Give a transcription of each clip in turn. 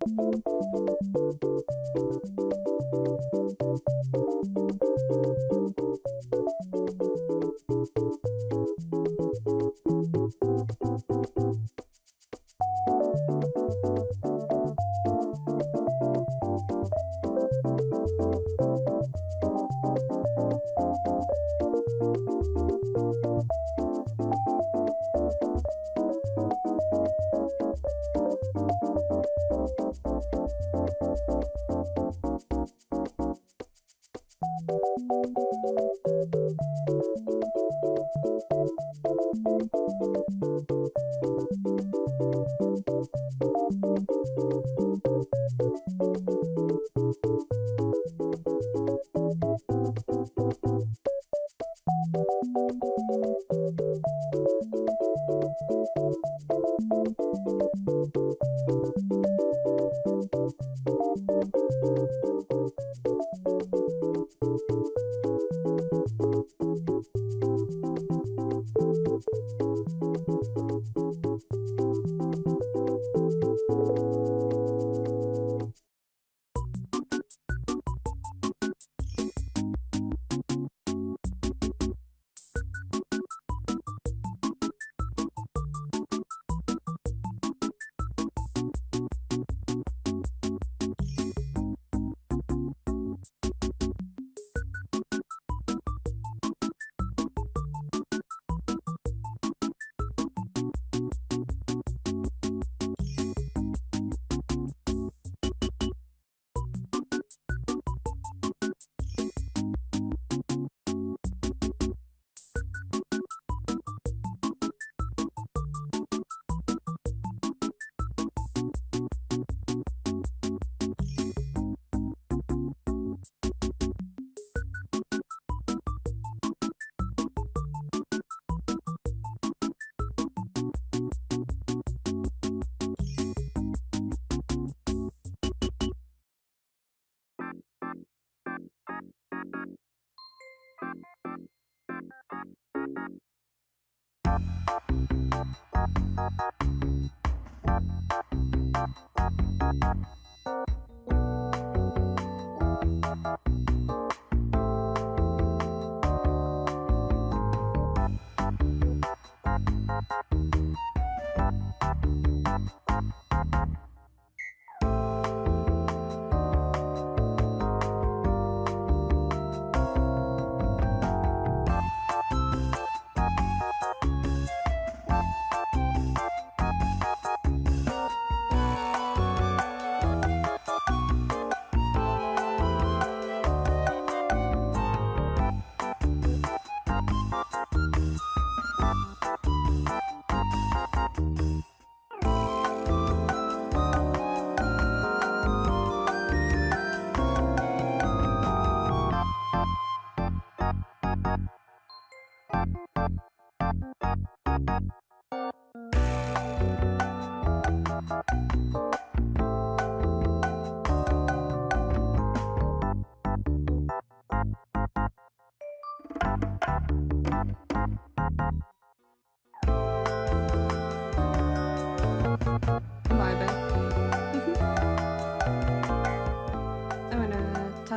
Turn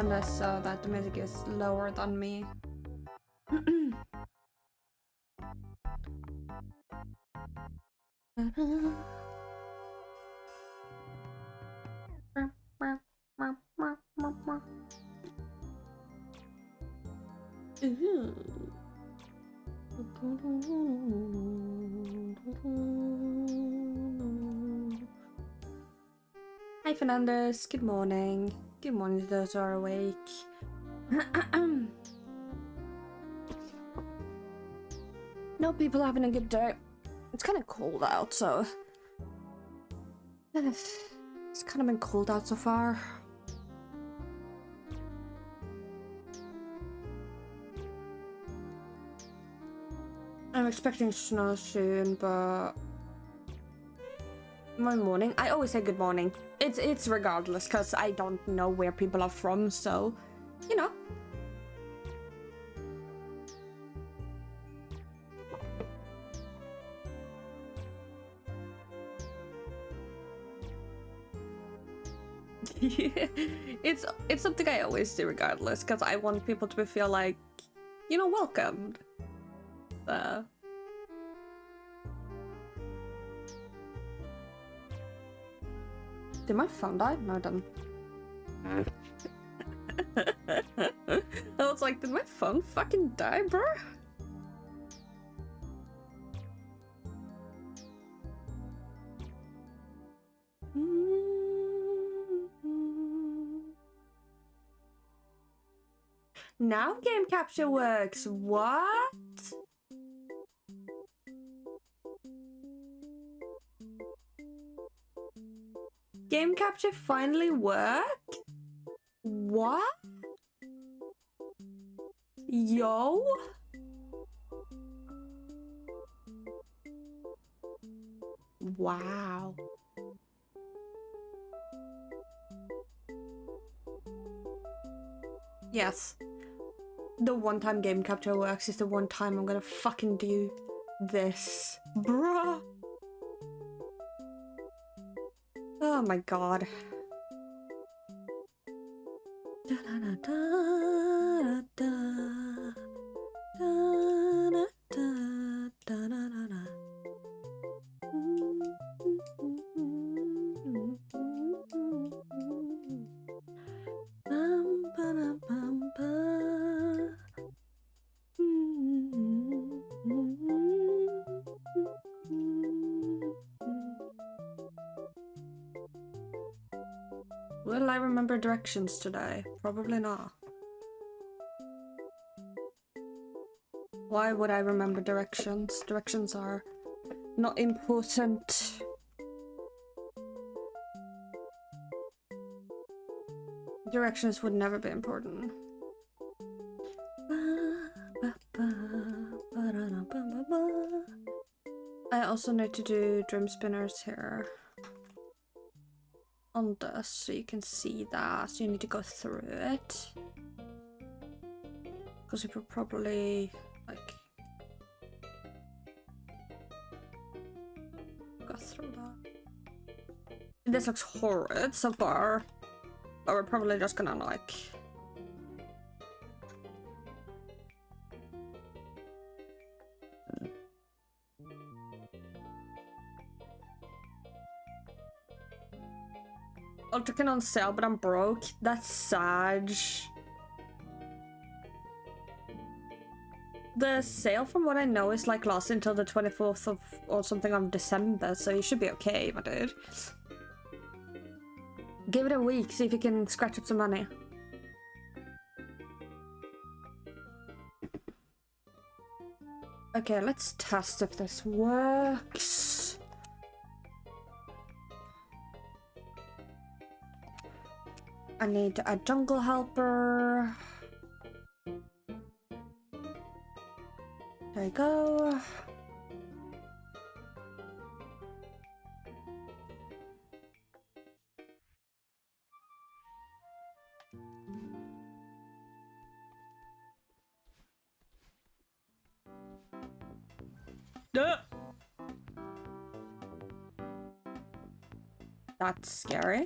this so that the music is lower than me. Hi Fernandez, good morning. Good morning to those who are awake. No, people having a good day. It's kind of cold out, so it's kind of been cold out so far. I'm expecting snow soon, but my morning. I always say good morning. It's regardless, because I don't know where people are from, so you know. It's something I always do regardless, because I want people to feel like, you know, welcomed. Did my phone die? No, it didn't. I was like, did my phone fucking die, bro? Now game capture works. What? Game capture finally worked? What? Yo? Wow. Yes. The one time game capture works is the one time I'm gonna fucking do this. Bruh. Oh my god. Will I remember directions today? Probably not. Why would I remember directions? Directions are not important. Directions would never be important. I also need to do drum spinners here on this, so you can see that. So you need to go through it, because you could probably like go through that. This looks horrid so far, but we're probably just gonna like Ultrakin on sale, but I'm broke. That's sadge. The sale, from what I know, is like lasts until the 24th of or something of December, so you should be okay, my dude. Give it a week, see if you can scratch up some money. Okay, let's test if this works. I need a jungle helper. There you go. That's scary.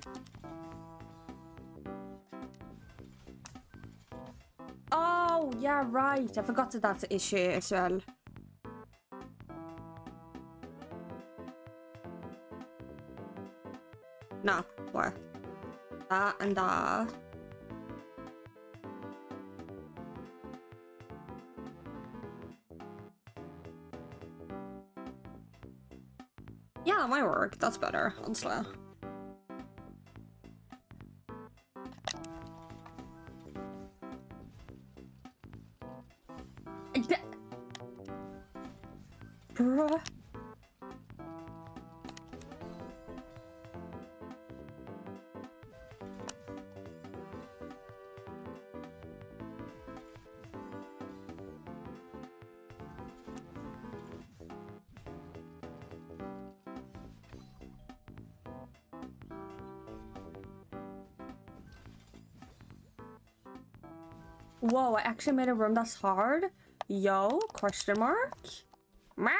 Oh, yeah, right. I forgot that that's an issue as well. No, where? That and that. Yeah, that might work. That's better, honestly. Bruh. Whoa, I actually made a room that's hard? Yo, question mark? Meow.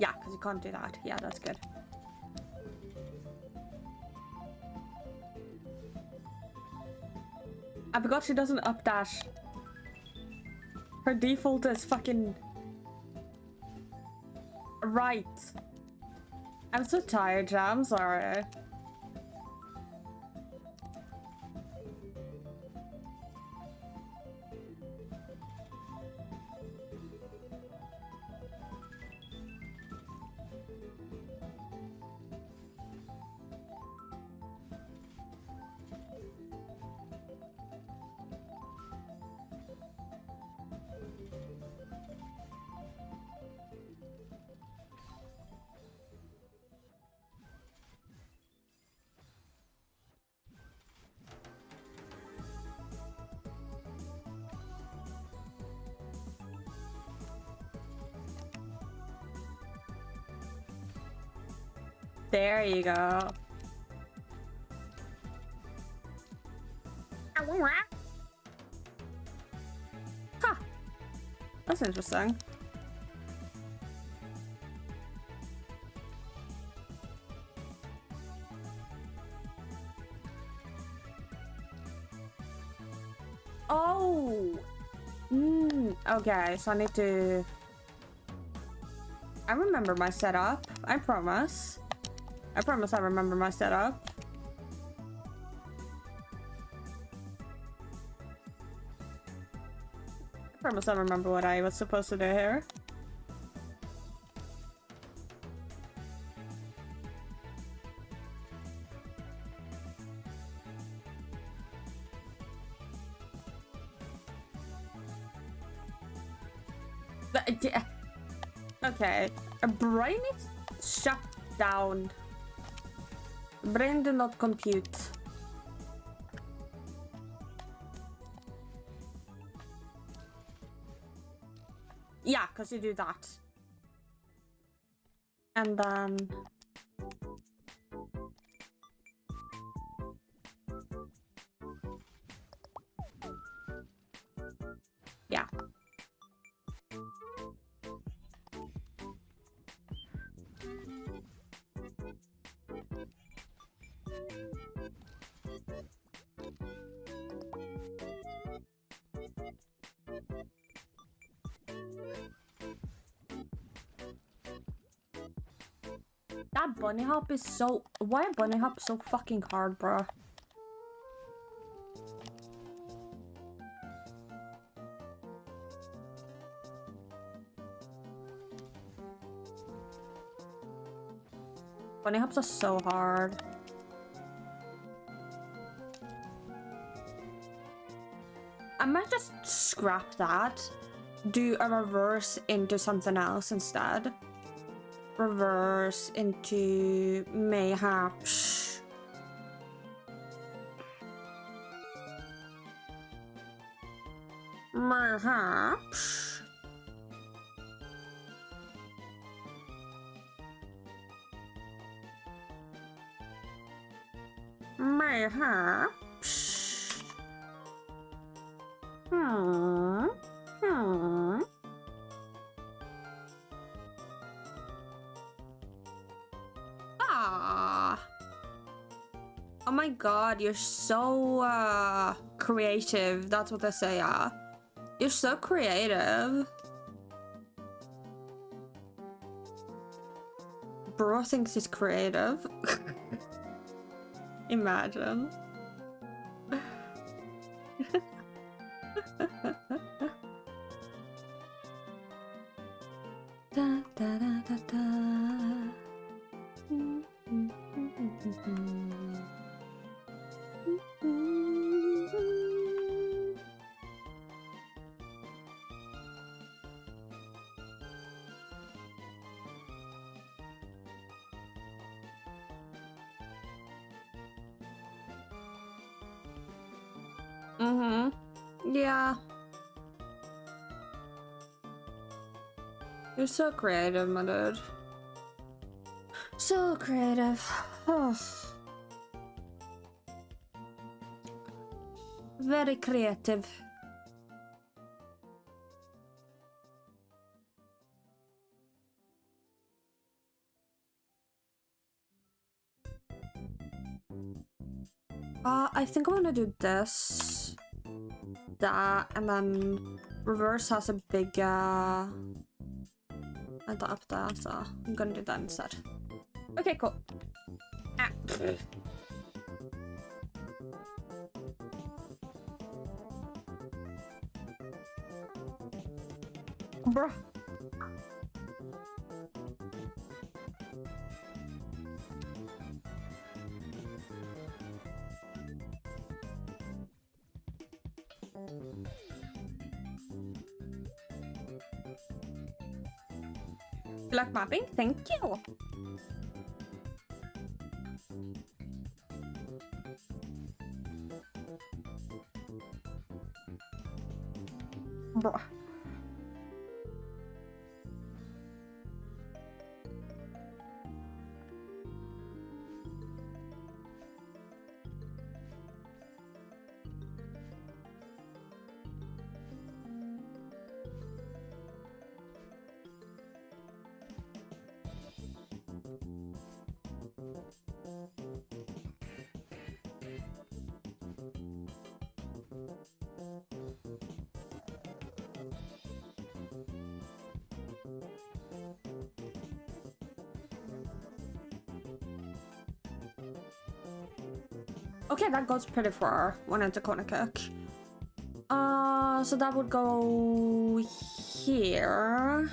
Yeah, because you can't do that. Yeah, that's good. I forgot she doesn't updash. Her default is fucking... Right. I'm so tired, Jam. I'm sorry. There you go. Huh. That's interesting. Oh! Okay, so I need to... I remember my setup. I promise. I promise I remember my setup. I promise I remember what I was supposed to do here. Okay, a brain is shut down. Brain do not compute. Yeah, because you do that. And then... Yeah. That bunny hop is so... Why are bunny hop so fucking hard, bro? Bunny hops are so hard. I might just scrap that. Do a reverse into something else instead. Reverse into mayhaps. Mayhaps. Mayhaps. Oh my god, you're so creative. That's what they say, yeah. You're so creative. Bro thinks he's creative. Imagine. Da, da, da, da, da. Yeah. You're so creative, my dude. So creative. Oh. Very creative. I think I'm gonna do this, that, and then reverse has a big and up there, so I'm gonna do that instead. Okay, cool. Ah. Bruh. You like mapping? Thank you. Bruh. Okay, that goes pretty far when it's a corner kick. So that would go here.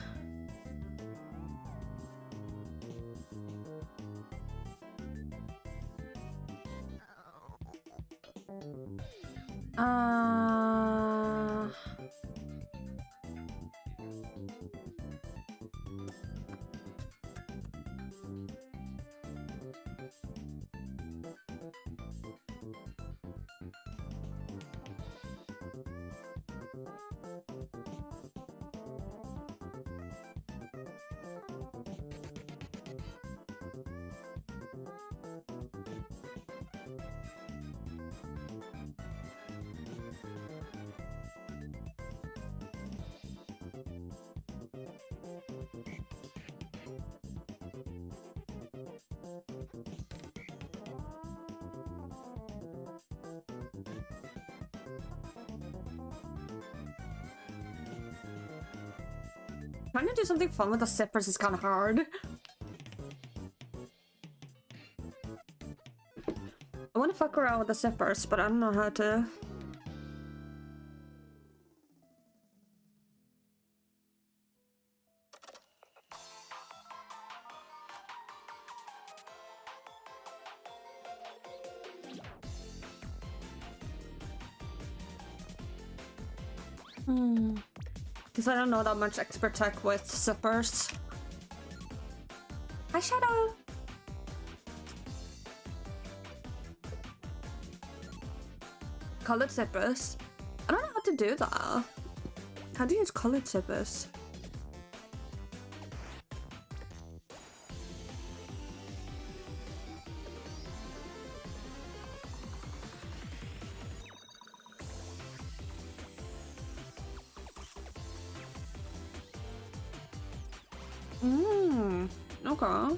Trying to do something fun with the zippers is kind of hard. I want to fuck around with the zippers, but I don't know how to. Because I don't know that much expert tech with zippers. Hi, Shadow! Colored zippers? I don't know how to do that. How do you use colored zippers? Okay.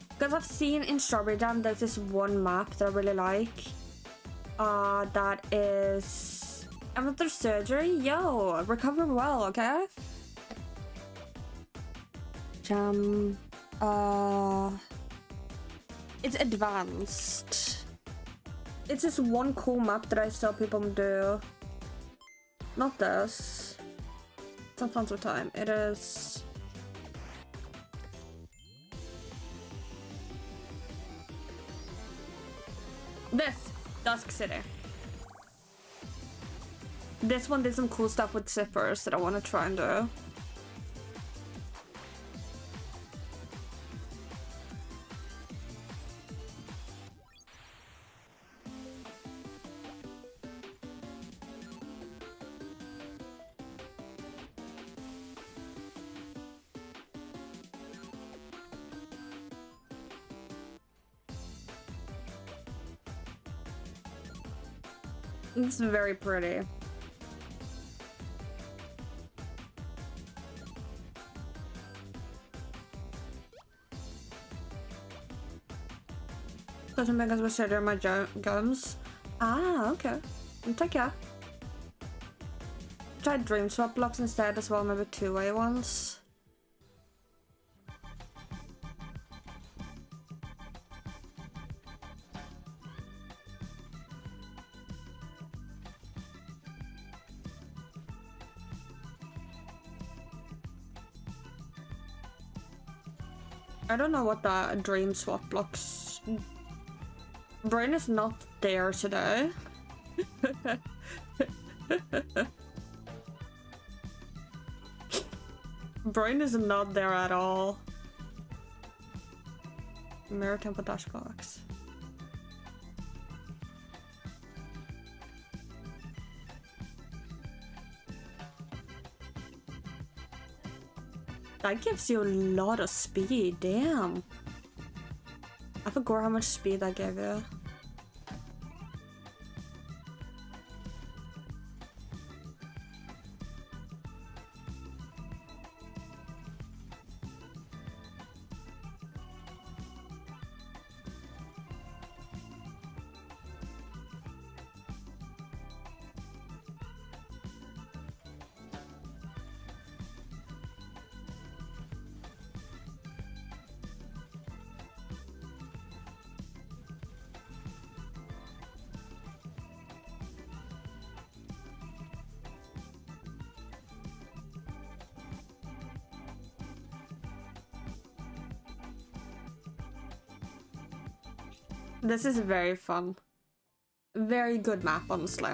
Because I've seen in Strawberry Jam there's this one map that I really like. That is after surgery. Yo, recover well, okay? Jam. It's advanced. It's this one cool map that I saw people do. Not this. It's not Fans of Time. It is. This. Dusk City. This one did some cool stuff with zippers that I want to try and do. It's very pretty. Doesn't make us consider my guns. Ah, okay. Take care. Try dream swap blocks instead as well, maybe two-way ones. I don't know what the dream swap blocks. Brain is not there today. Brain is not there at all. Mirror tempo dash box. That gives you a lot of speed, damn. I forgot how much speed that gave you. This is very fun. Very good map, honestly.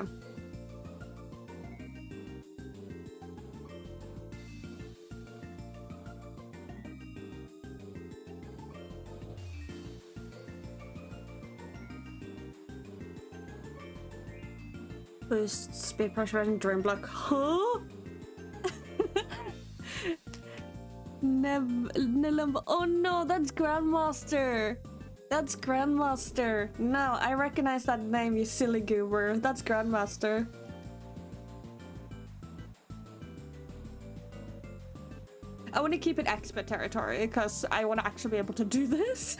Boost speed pressure and dream block. Huh? Oh no, that's Grandmaster. That's Grandmaster. No, I recognize that name, you silly goober. That's Grandmaster. I want to keep it expert territory because I want to actually be able to do this.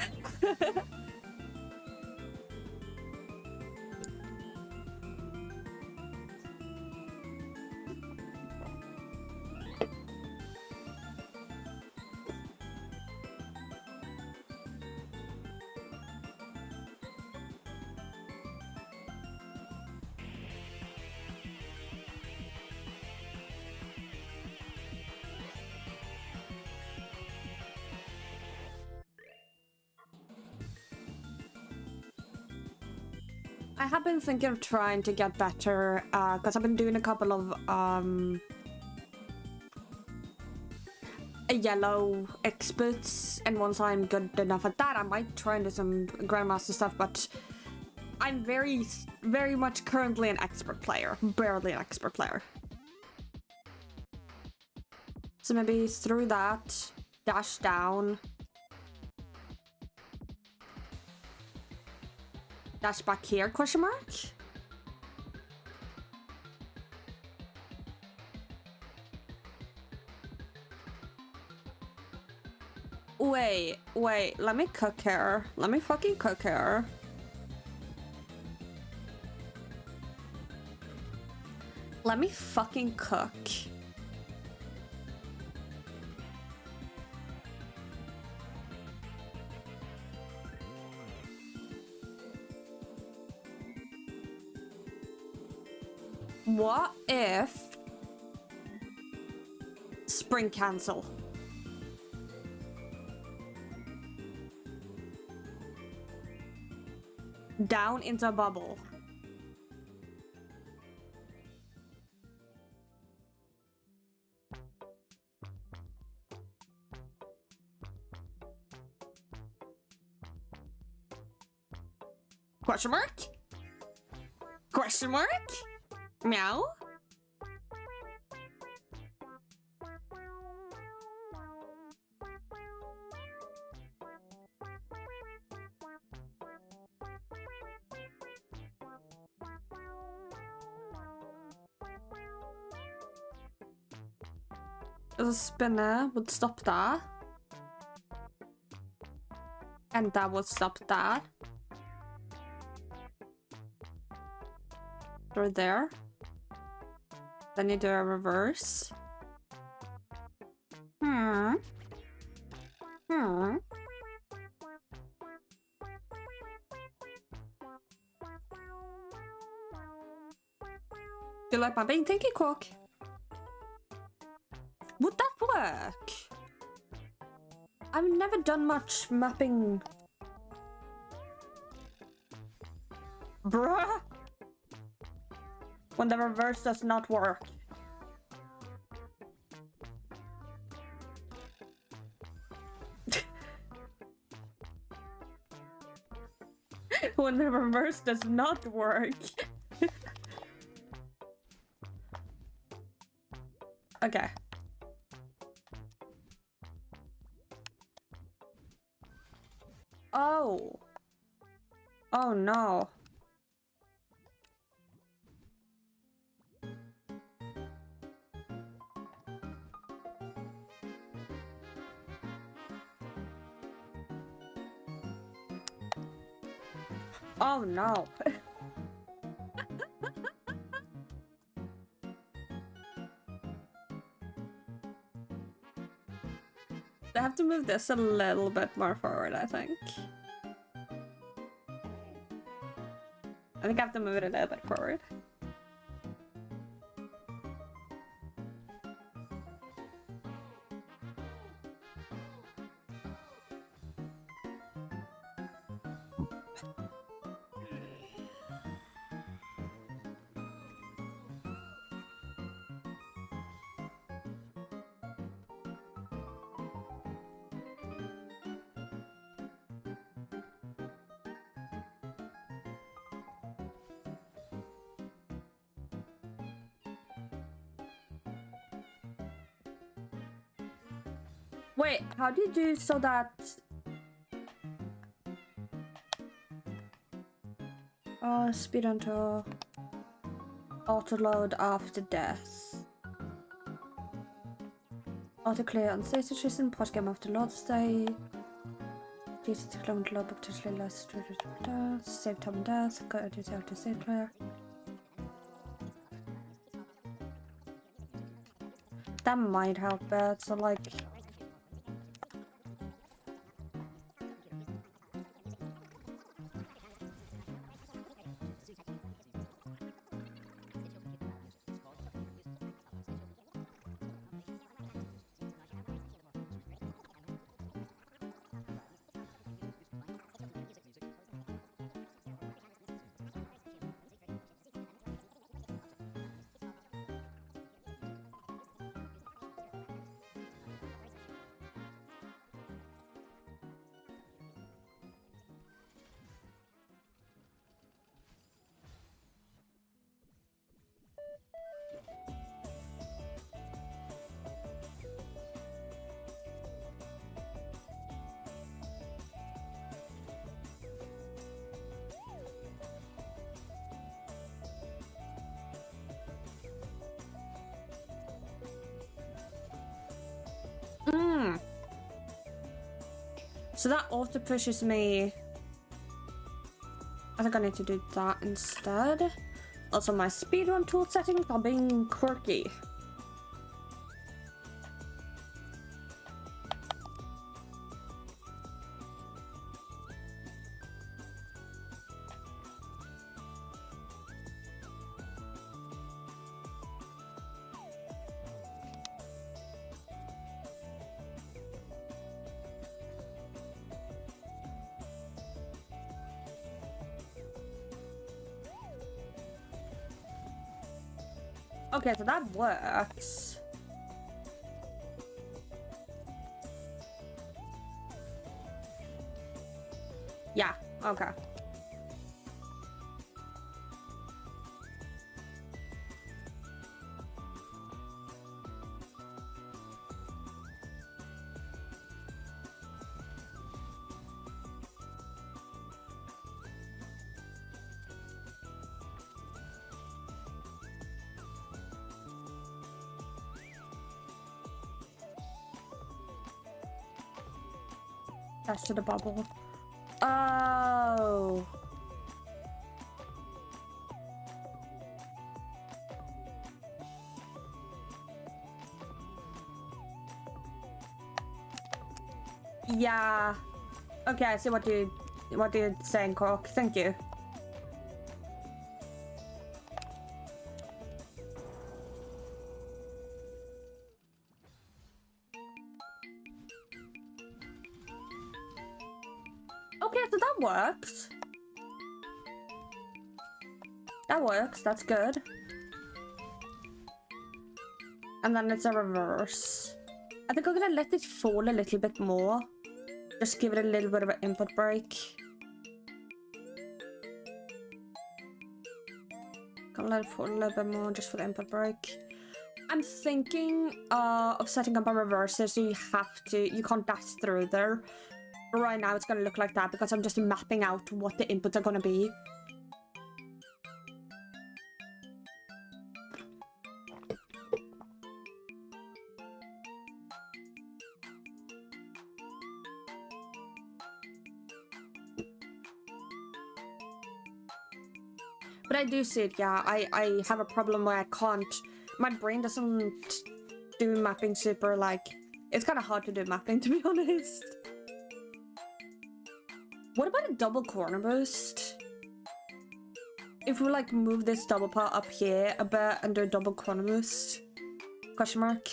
I have been thinking of trying to get better, because I've been doing a couple of yellow experts, and once I'm good enough at that, I might try and do some Grandmaster stuff, but I'm very, very much currently an expert player, barely an expert player. So maybe through that, dash down. Dash back here, question mark? Wait, let me cook here. Let me fucking cook here. Let me fucking cook. What if spring cancel? Down into a bubble. Question mark? Question mark? Meow? A spinner would stop that. And that would stop that. through there. Then you do a reverse. Do you like my bean? Thank you, Quark. Would that work? I've never done much mapping. Bruh! When the reverse does not work. When the reverse does not work. Okay. Oh. Oh no. Oh no. I have to move this a little bit more forward, I think. I have to move it a little bit forward. Wait, how do you do so that... speed until auto load after death. Auto clear on state situation, pause game after load stay. Use it to clone load potentially less save time and death, go edit out to save player. That might help it, so like... So that auto pushes me. I think I need to do that instead. Also, my speedrun tool settings are being quirky. Okay, so that works. Yeah, okay. That's to the bubble. Oh. Yeah. Okay, I see what you're saying, Cork. Thank you. Okay, so that works. That works, that's good. And then it's a reverse. I think I'm gonna let it fall a little bit more. Just give it a little bit of an input break. Gonna let it fall a little bit more just for the input break. I'm thinking of setting up a reverser so you can't dash through there. But right now it's gonna look like that because I'm just mapping out what the inputs are gonna be. But I do see it, yeah. I have a problem where I can't... My brain doesn't do mapping super, like... It's kind of hard to do mapping, to be honest. What about a double corner boost? If we, like, move this double part up here a bit and do a double corner boost? Question mark.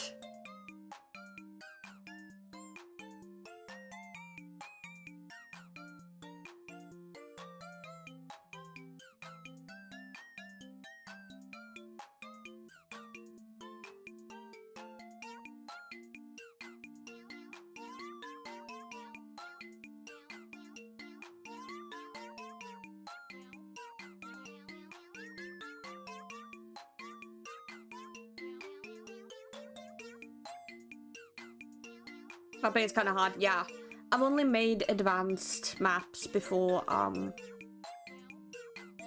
Mapping is kind of hard, yeah. I've only made advanced maps before,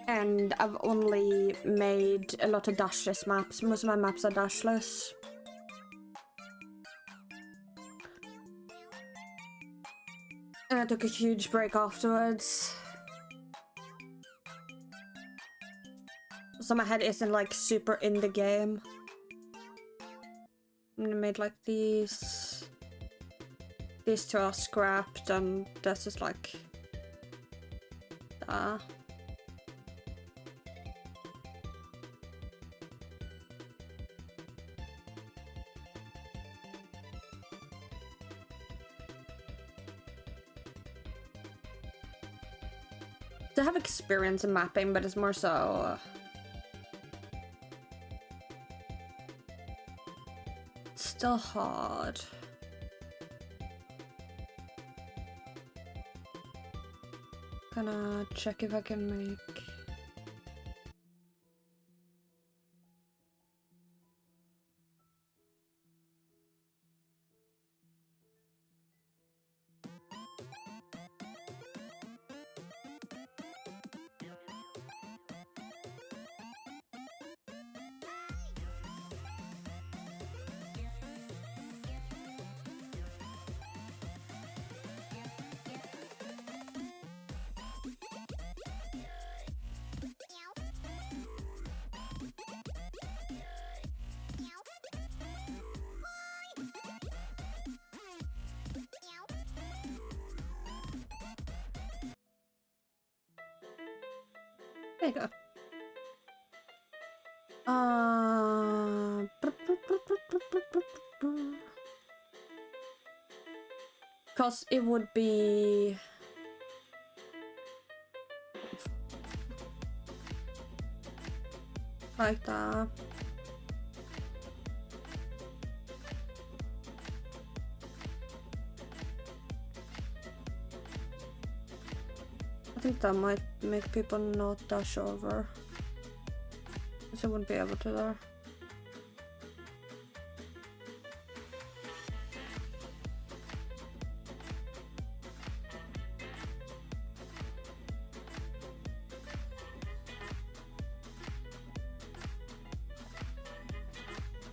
and I've only made a lot of dashless maps. Most of my maps are dashless. And I took a huge break afterwards. So my head isn't like super in the game. I made like these. These two are scrapped and this is like... I have experience in mapping, but it's more so... It's still hard. Gonna check if I can make... There you go. Because it would be... like that. I think that might make people not dash over. So I wouldn't be able to there.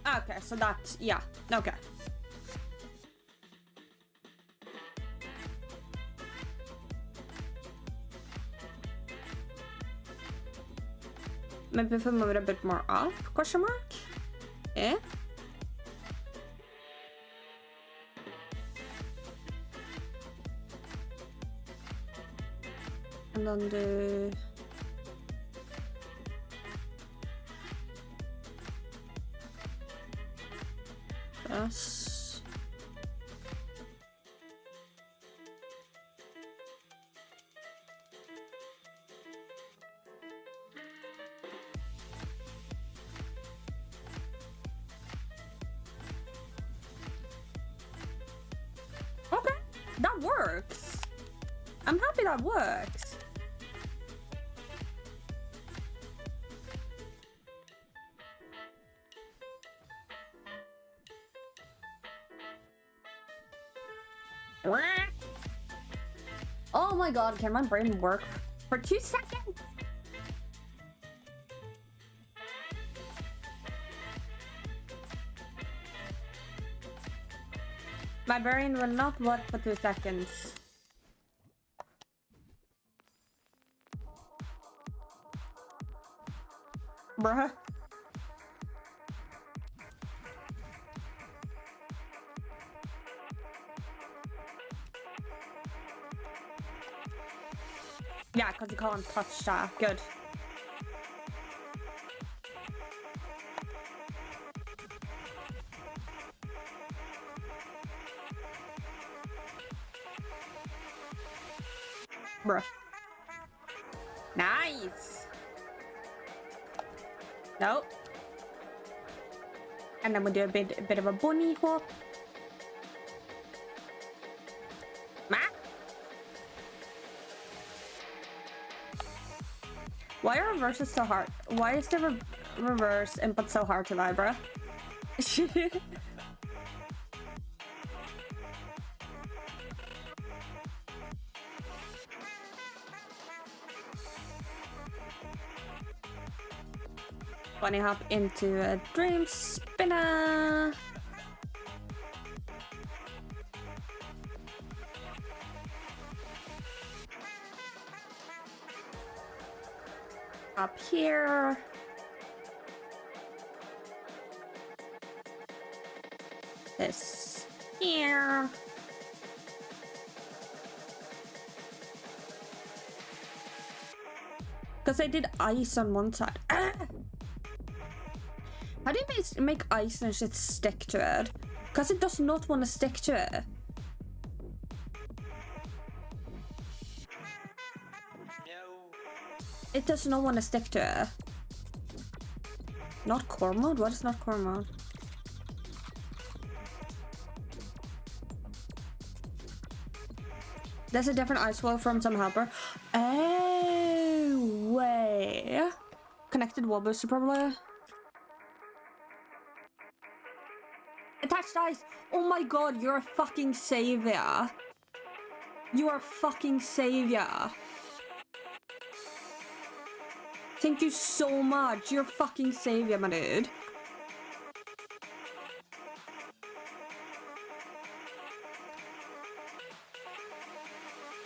Okay, so that's, yeah, okay. Maybe if I move it a bit more up, question mark? Eh? and then do this. Okay, that works. I'm happy that works. Oh my god, can my brain work for 2 seconds? My brain will not work for 2 seconds. Bruh. Yeah, because you can't touch that. Good. Bruh. Nice. Nope. And then we'll do a bit of a bunny hop. Why are reverses so hard? Why is the reverse input so hard to lie, bruh? Bunny hop into a dream spinner. Up here. This here. Because I did ice on one side. How do you make ice and shit stick to it? Because it does not want to stick to it. It does not want to stick to it. Not core mode? What is not core mode? There's a different ice wall from some helper. Oh, way. Connected wall booster probably. Attached ice. Oh my god, you're a fucking savior. You are a fucking savior. Thank you so much. You're a fucking savior, my dude.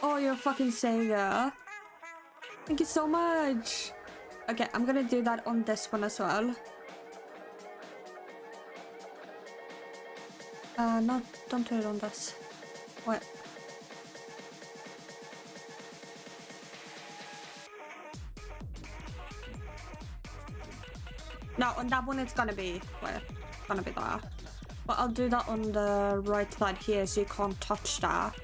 Oh, you're a fucking savior. Thank you so much. Okay, I'm gonna do that on this one as well. No, don't do it on this. What? No, on that one it's gonna be, well, it's gonna be there. But I'll do that on the right side here so you can't touch that.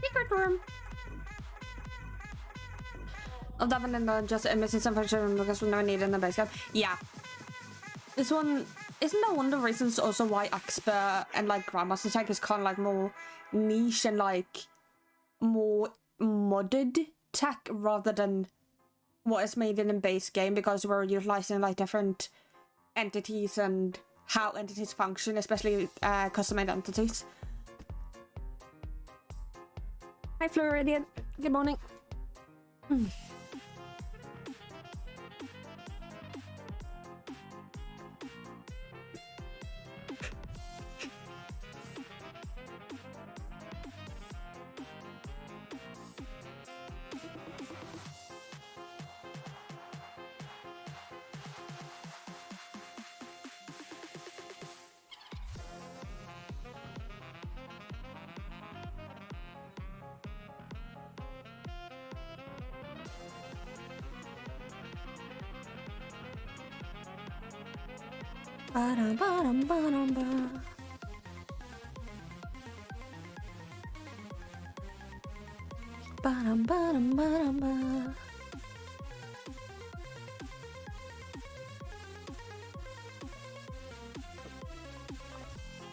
Secret room. I'll definitely just missing some function because we never need it in the base game. Yeah. This one, isn't that one of the reasons also why expert and like Grandmaster Tech is kind of like more niche and like more modded tech rather than what is made in the base game, because we're utilizing like different entities and how entities function, especially custom-made entities. Hi Floridian, good morning.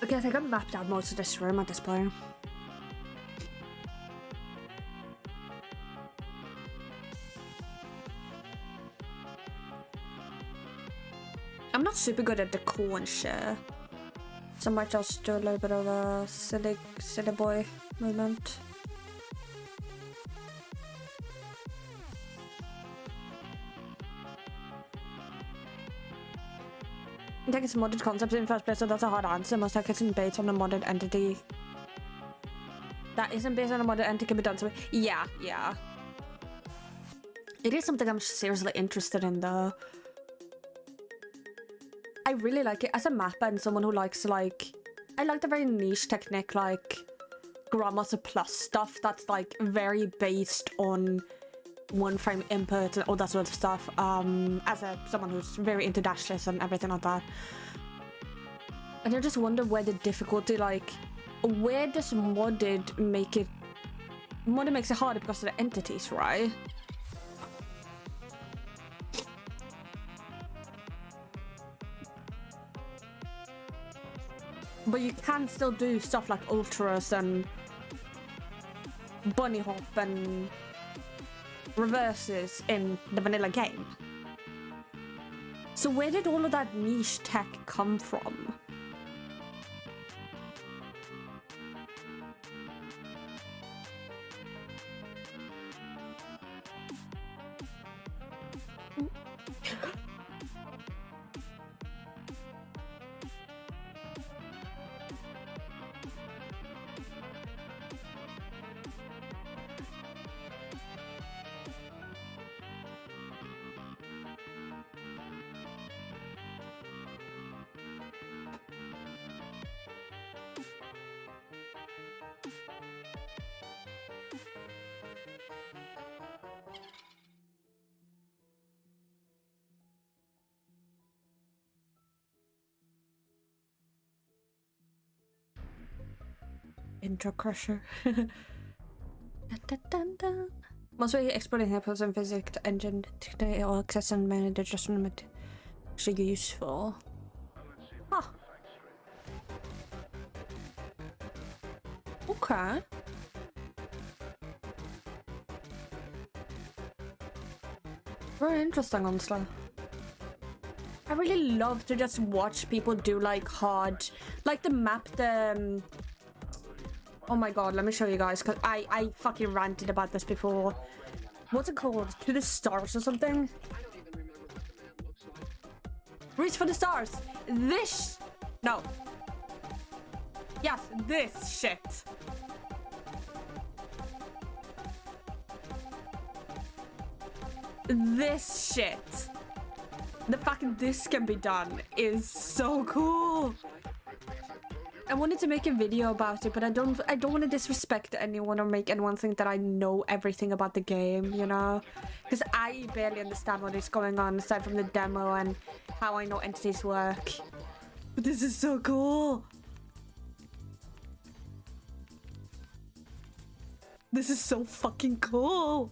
Okay, I think I've mapped out most of this room at this point. I'm not super good at the corn share, so I might just do a little bit of a silly boy movement. I think it's modded concepts in first place, so that's a hard answer. Most likely it's based on a modded entity. That isn't based on a modded entity can be done. So yeah. It is something I'm seriously interested in though. I really like it as a mapper and someone who likes like, I like the very niche technique like Grandmaster Plus stuff that's like very based on one frame input and all that sort of stuff. As someone who's very into dashes and everything like that. And I just wonder where the difficulty, like, where does modded make it? Modded makes it harder because of the entities, right? But you can still do stuff like ultras and bunny hop and reverses in the vanilla game. So where did all of that niche tech come from? Intro crusher. Once we exporting hippos and physics engine today, all access and manage adjustment actually useful. Huh. Okay. Very interesting, honestly. I really love to just watch people do like hard, like the map, oh my god, let me show you guys, because I fucking ranted about this before. What's it called? To the stars or something? Reach for the stars. This. No. Yes, this shit. This shit. The fact that this can be done is so cool. I wanted to make a video about it, but I don't want to disrespect anyone or make anyone think that I know everything about the game, you know? Because I barely understand what is going on aside from the demo and how I know entities work. But this is so cool. This is so fucking cool.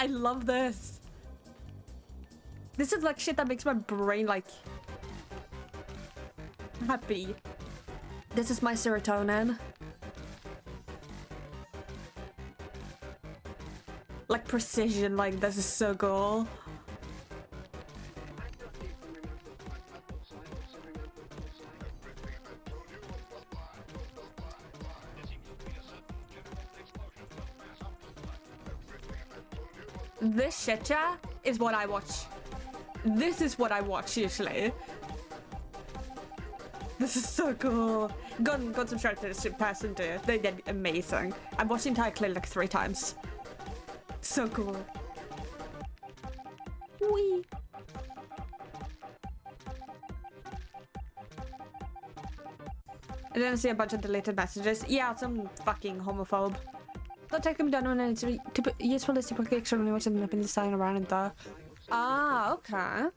I love this. This is like shit that makes my brain like happy. This is my serotonin. Like precision, like this is so cool. This shit, yeah, is what I watch. This is what I watch usually. This is so cool. Got subscribed to this person too. They did amazing. I've watched the entire clip like 3 times. So cool. Wee. I didn't see a bunch of deleted messages. Yeah, some fucking homophobe. Don't take them down when it's useful to quickly extremely much of them up in the sign around and the. Ah, okay.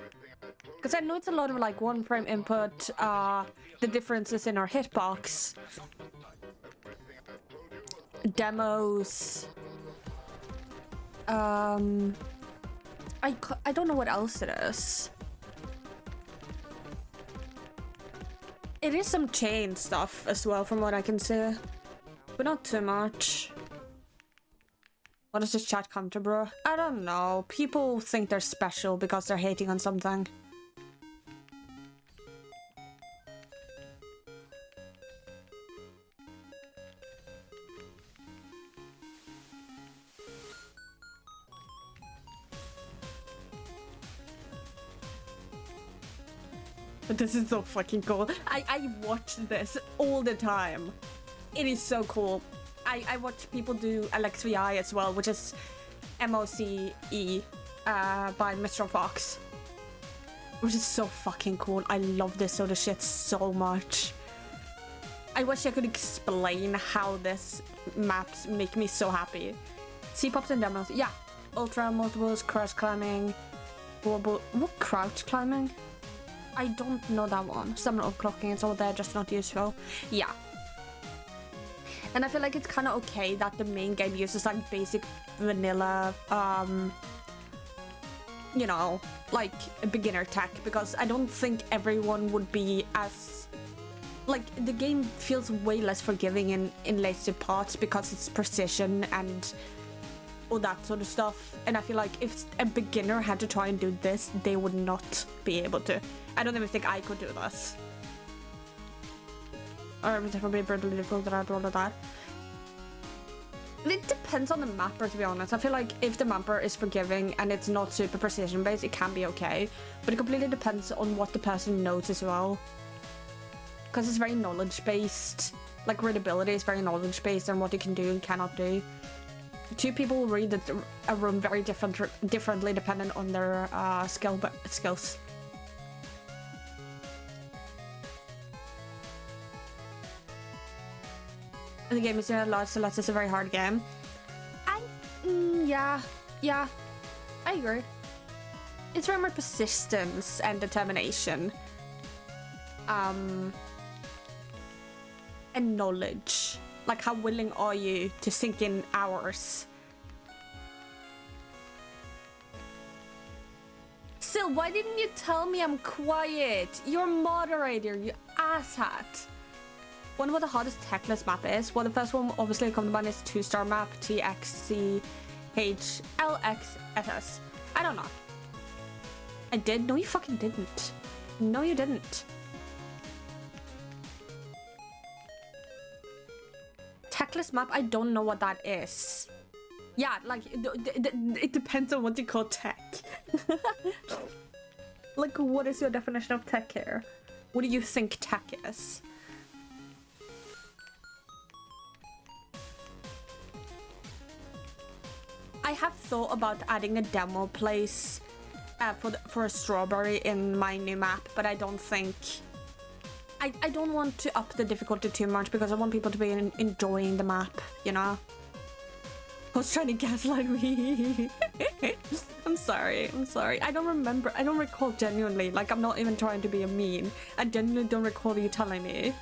Because I know it's a lot of like one frame input, the differences in our hitbox, demos. I don't know what else it is. It is some chain stuff as well from what I can see, but not too much. What does this chat come to, bro? I don't know. People think they're special because they're hating on something. But this is so fucking cool. I watch this all the time. It is so cool. I watch people do LXVI as well, which is MOCE by Mr. Fox. Which is so fucking cool. I love this sort of shit so much. I wish I could explain how this maps make me so happy. C-pops and demos. Yeah. Ultra, multiples, crouch climbing. What crouch climbing? I don't know that one. Summon overclocking, it's all there, just not useful. Yeah. And I feel like it's kind of okay that the main game uses like basic vanilla, you know, like a beginner tech, because I don't think everyone would be as, like, the game feels way less forgiving in later parts because it's precision and all that sort of stuff. And I feel like if a beginner had to try and do this, they would not be able to. I don't even think I could do this. Or it's probably brutally difficult that I'd roll that. It depends on the mapper, to be honest. I feel like if the mapper is forgiving and it's not super precision based, it can be okay. But it completely depends on what the person knows as well. Because it's very knowledge based. Like readability is very knowledge based on what you can do and cannot do. 2 people will read a room very differently depending on their skills. The game is a lot, so Celeste is a very hard game. Yeah, I agree. It's very more persistence and determination. And knowledge. Like, how willing are you to sink in hours? Sil, why didn't you tell me I'm quiet? You're a moderator, you asshat. Wonder what the hardest techless map is. Well, the first one obviously come to mind is 2-star map, TXCHLXSS. I don't know. I did? No, you fucking didn't. No, you didn't. Techless map, I don't know what that is. Yeah, like, it depends on what you call tech. Like, what is your definition of tech here? What do you think tech is? I have thought about adding a demo place for a strawberry in my new map, but I don't think... I don't want to up the difficulty too much because I want people to be enjoying the map, you know? Who's trying to gaslight me? I'm sorry. I don't recall genuinely. Like, I'm not even trying to be a mean. I genuinely don't recall you telling me.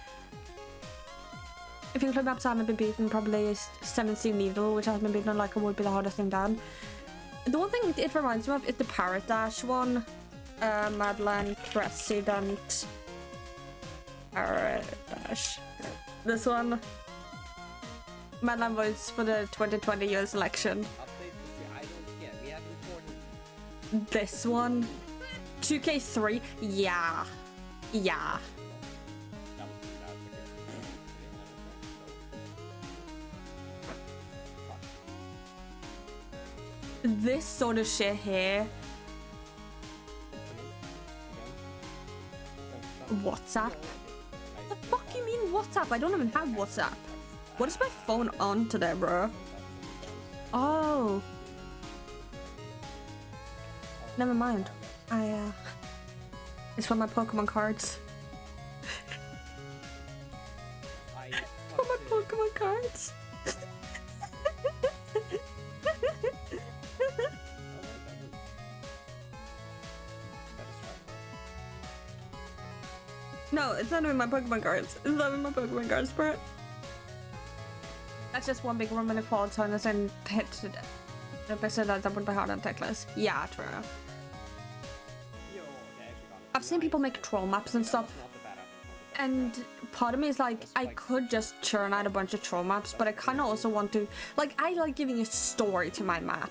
If you include maps I haven't been beaten, probably 7C Needle, which I haven't been beaten on, like, it would be the hardest thing done. The one thing it reminds me of is the Parrot Dash one. Madeline President Parrot Dash. This one. Madeline votes for the 2020 US election. This one. 2K3. Yeah. Yeah. This sort of shit here. WhatsApp? What the fuck you mean WhatsApp? I don't even have WhatsApp. What is my phone on today, bro? Oh. Never mind. It's for my Pokemon cards. For my Pokemon cards. No, it's not even my Pokemon cards. It's not even my Pokemon cards, bro. That's just one big room in the fall, so I sen hit the person that would be hard on Techless. Yeah, true. I've seen people make troll maps and stuff. And part of me is like, I could just churn out a bunch of troll maps, but I kind of also want to, like, I like giving a story to my map.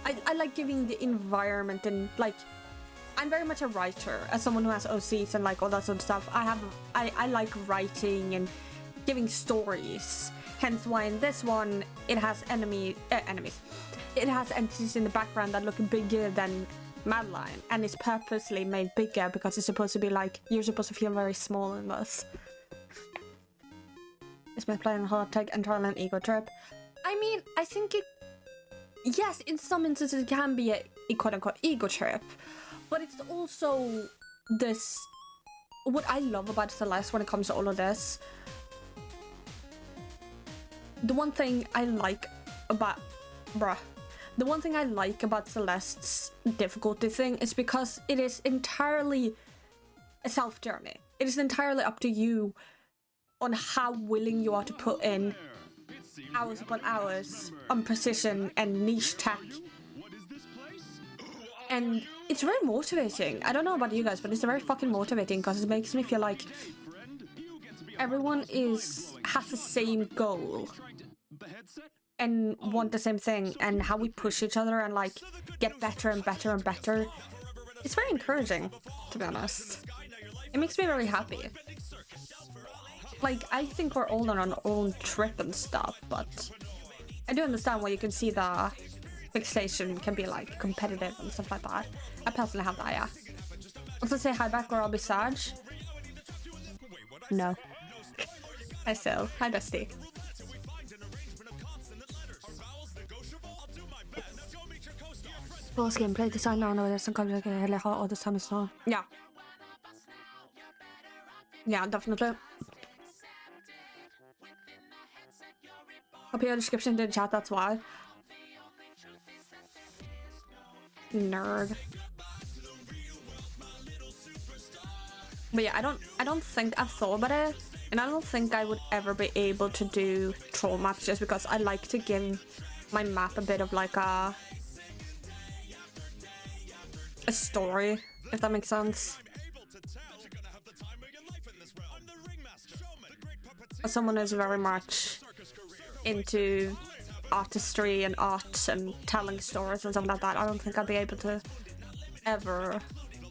I like giving the environment and, like, I'm very much a writer, as someone who has OCs and like all that sort of stuff. I like writing and giving stories. Hence why in this one it has enemies. It has entities in the background that look bigger than Madeline, and it's purposely made bigger because it's supposed to be like you're supposed to feel very small in this. It's my playing hard tech entirely an ego trip. I mean, I think it. Yes, in some instances it can be a quote unquote ego trip. But it's also this, what I love about Celeste when it comes to all of this. The one thing I like about, the one thing I like about Celeste's difficulty thing is because it is entirely a self-journey. It is entirely up to you on how willing you are to put in hours upon hours on precision and niche tech. And it's very motivating. I don't know about you guys, but it's very fucking motivating because it makes me feel like everyone has the same goal and want the same thing, and how we push each other and like get better and better and better. It's very encouraging, to be honest. It makes me very happy. Like, I think we're all on our own trip and stuff, but I do understand why you can see the fixation can be like competitive and stuff like that. I personally have that, yeah. Also say hi back or I'll be sadge. No. Hi Sil. Hi bestie. Boss gameplay design on det som kommer eller ha all the time is not. Yeah. Yeah, definitely. I'll put your description in the chat, that's why. Nerd. But yeah, I don't think I've thought about it, and I don't think I would ever be able to do troll maps just because I like to give my map a bit of like a story, if that makes sense. As someone who's very much into artistry and art and telling stories and stuff like that, I don't think I'd be able to ever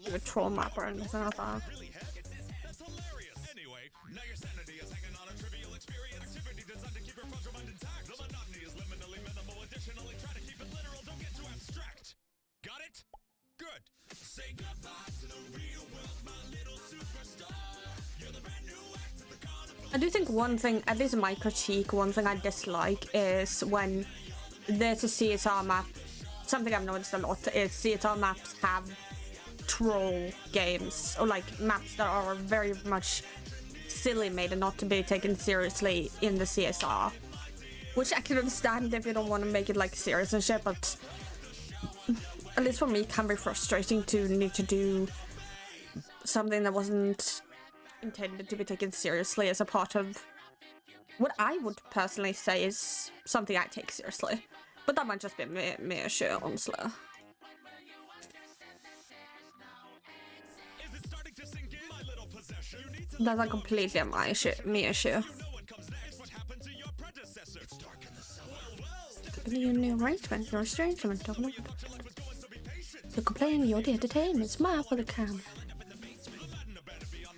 do a troll map or anything like that. I do think one thing, at least my critique, one thing I dislike is when there's a CSR map. Something I've noticed a lot is CSR maps have troll games, or like maps that are very much silly made and not to be taken seriously in the CSR. Which I can understand if you don't want to make it like serious and shit, but at least for me it can be frustrating to need to do something that wasn't intended to be taken seriously as a part of what I would personally say is something I take seriously. But that might just be me issue, honestly. That's a completely me issue. You new arrangement, your arrangement, to complain your entertainment, smile for the camera.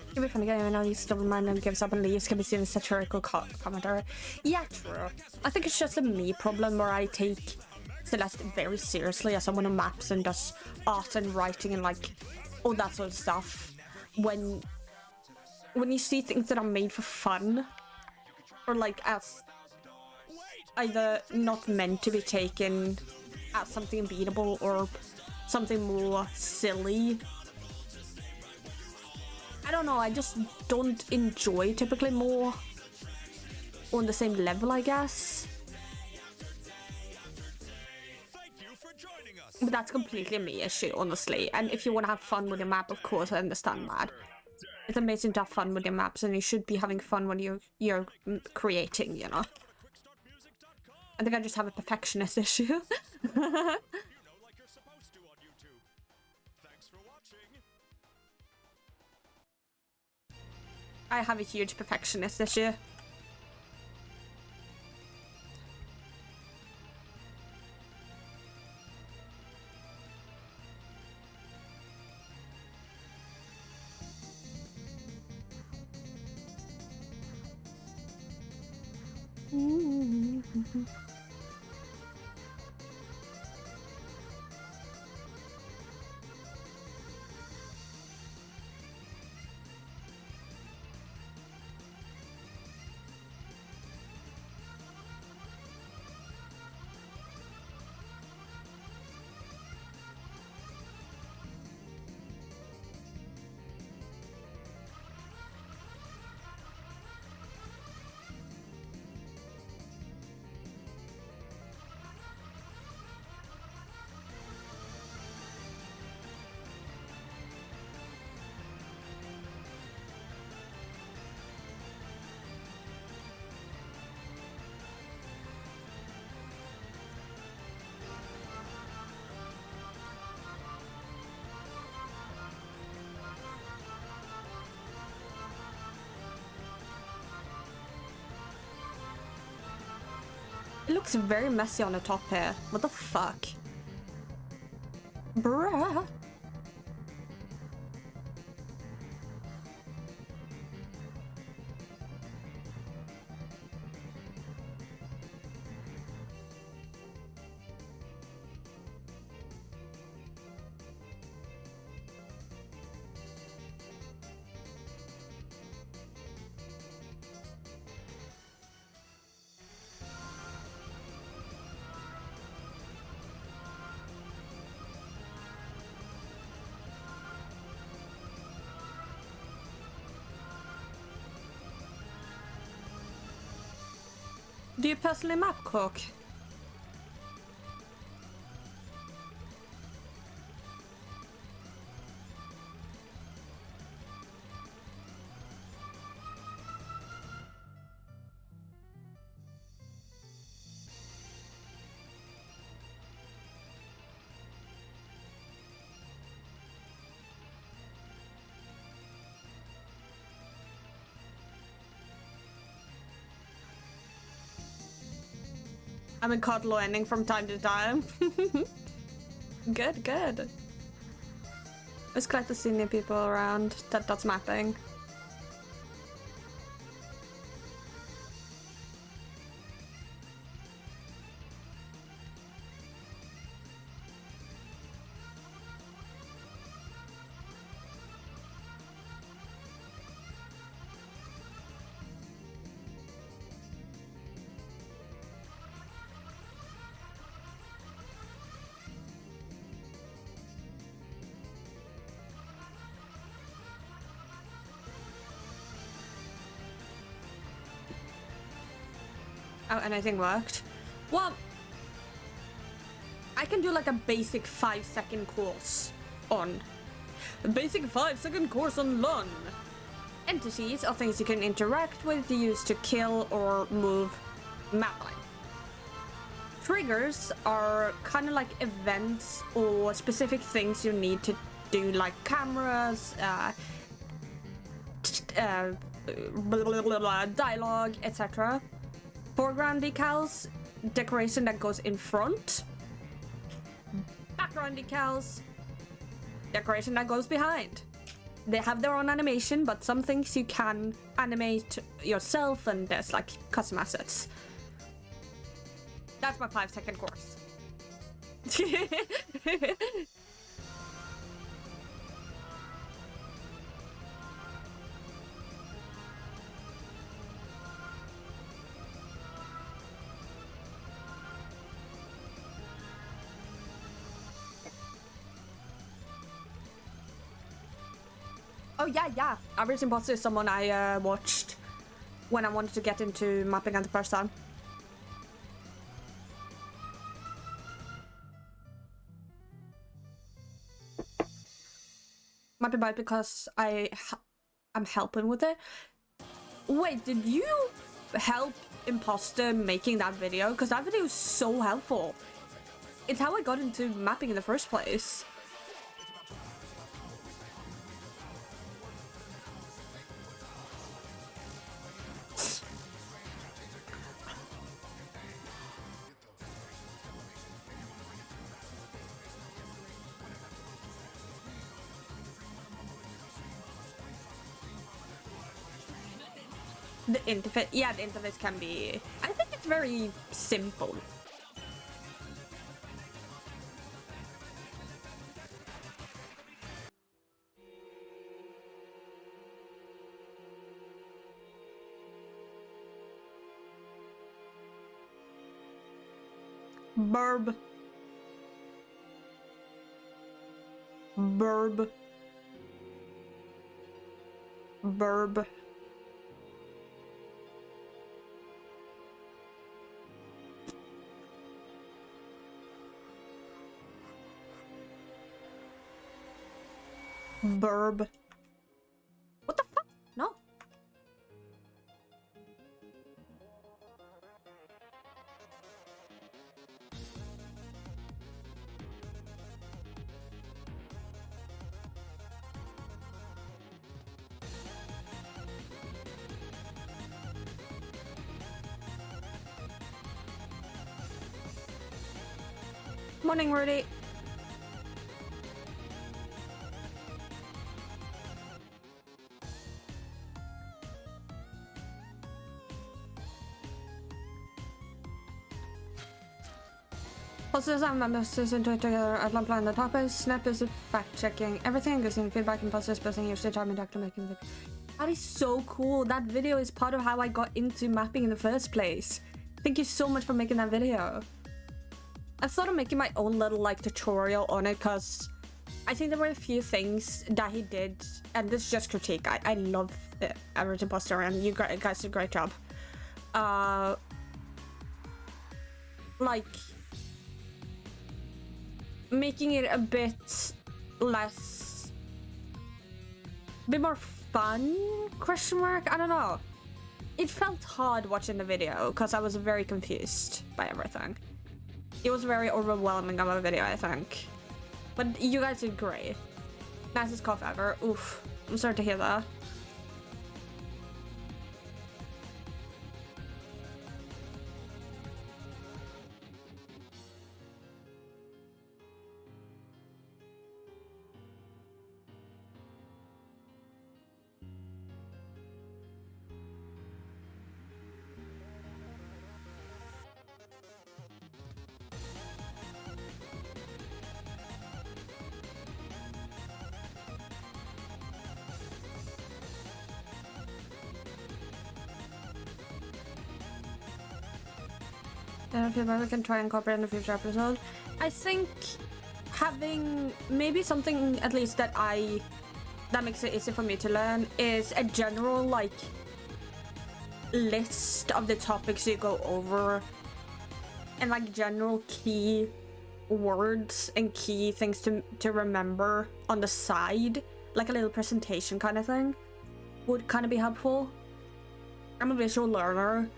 It can be funny game, I know you still remind them gives up and leaves, can be seen as satirical commentary. Yeah, true. I think it's just a me problem where I take Celeste very seriously as someone who maps and does art and writing and like all that sort of stuff. When you see things that are made for fun, or like as either not meant to be taken as something unbeatable or something more silly, I don't know, I just don't enjoy typically more on the same level, I guess. But that's completely a me issue, honestly. And if you want to have fun with your map, of course, I understand that. It's amazing to have fun with your maps, and you should be having fun when you're creating, you know. I think I just have a perfectionist issue. I have a huge perfectionist issue. It looks very messy on the top here. What the fuck? Bruh. Do you personally map cook? I'm in card learning from time to time. Good, good. It's glad to see new people around that's mapping. Oh, anything worked? Well, I can do like a basic 5-second course on... A basic 5-second course on LUN. Entities are things you can interact with, use to kill or move map line. triggers are kind of like events or specific things you need to do, like cameras, blah, blah, blah, blah, dialogue, etc. Foreground decals, decoration that goes in front. Background decals, decoration that goes behind. They have their own animation, but some things you can animate yourself, and there's like custom assets. That's my 5-second course. Oh yeah. Average Imposter is someone I watched when I wanted to get into mapping at the first time. Might be bad because I'm helping with it. Wait, did you help Imposter making that video? Because that video is so helpful. It's how I got into mapping in the first place. The interface, yeah, the interface can be, I think it's very simple. Burb. Burb. Burb. Burb. What the fuck? No. Morning, Rudy. Also, some members into it together at one plan. The top is Snap is fact checking everything and giving feedback, and Impulse is posting your time and to making it. That is so cool. That video is part of how I got into mapping in the first place. Thank you so much for making that video. I've thought of making my own little like tutorial on it because I think there were a few things that he did, and this is just critique. I love Average Imposter, and you guys did a great job. Like making it a bit more fun, question mark? I don't know. It felt hard watching the video because I was very confused by everything. It was very overwhelming of a video, I think. But you guys did great. Nicest cough ever. Oof. I'm sorry to hear that. I don't feel like we can try and incorporate in a future episode. I think having maybe something at least that makes it easy for me to learn is a general like list of the topics you go over and like general key words and key things to remember on the side, like a little presentation kind of thing would kind of be helpful. I'm a visual learner,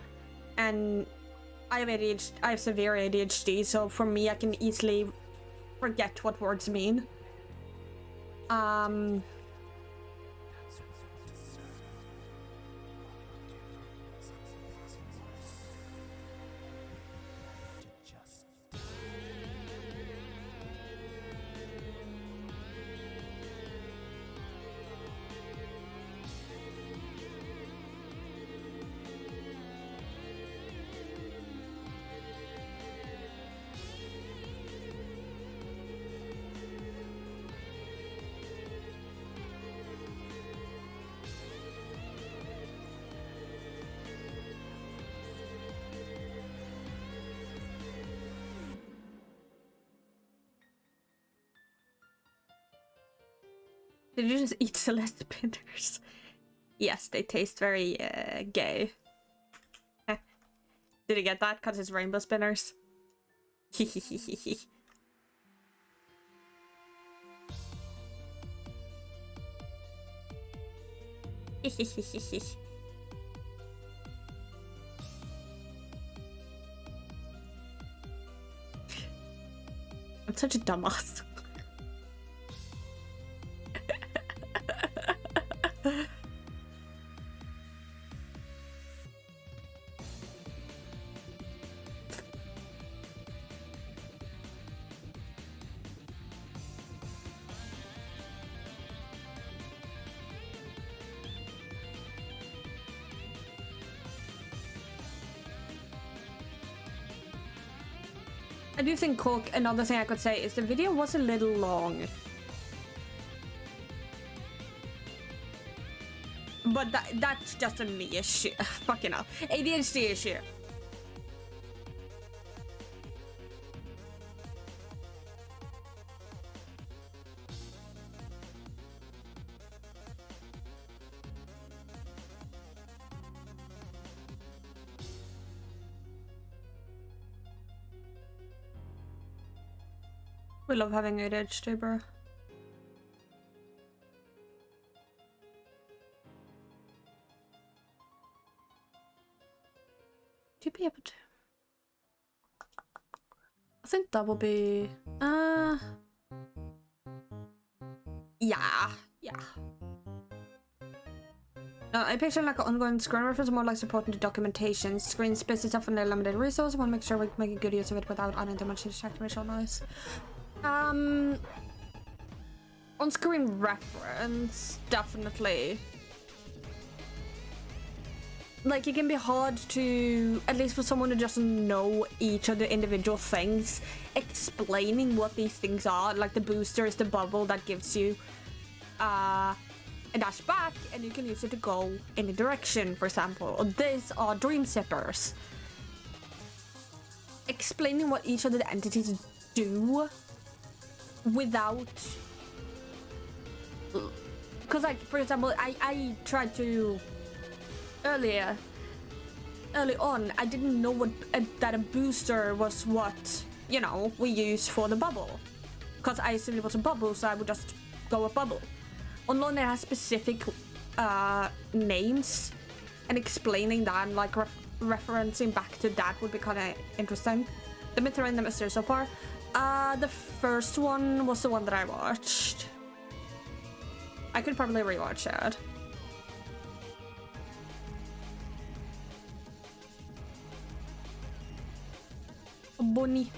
and I have ADHD, I have severe ADHD, so for me, I can easily forget what words mean. Did you just eat celeste spinners? Yes, they taste very gay. Did you get that? Because it's rainbow spinners. I'm such a dumbass. I do think, Cook, another thing I could say is the video was a little long. But that's just a me issue. Fucking hell. ADHD issue. We love having ADHD, bro. To be able to. I think that will be yeah. I picture like an ongoing screen reference, more like supporting the documentation. Screen space is often a limited resource. I want to make sure we make a good use of it without adding too much distracting visual noise. On-screen reference, definitely. Like, it can be hard to, at least for someone who doesn't know each of the individual things, explaining what these things are. Like, the booster is the bubble that gives you a dash back, and you can use it to go in a direction, for example. Or these are dream zippers. Explaining what each of the entities do without, because like, for example, I tried to early on, I didn't know what that a booster was, what, you know, we use for the bubble, because I assumed it was a bubble, so I would just go with bubble. Online it has specific names, and explaining that and like referencing back to that would be kind of interesting. They've been throwing them a series so far. The first one was the one that I watched. I could probably rewatch it. Bonnie.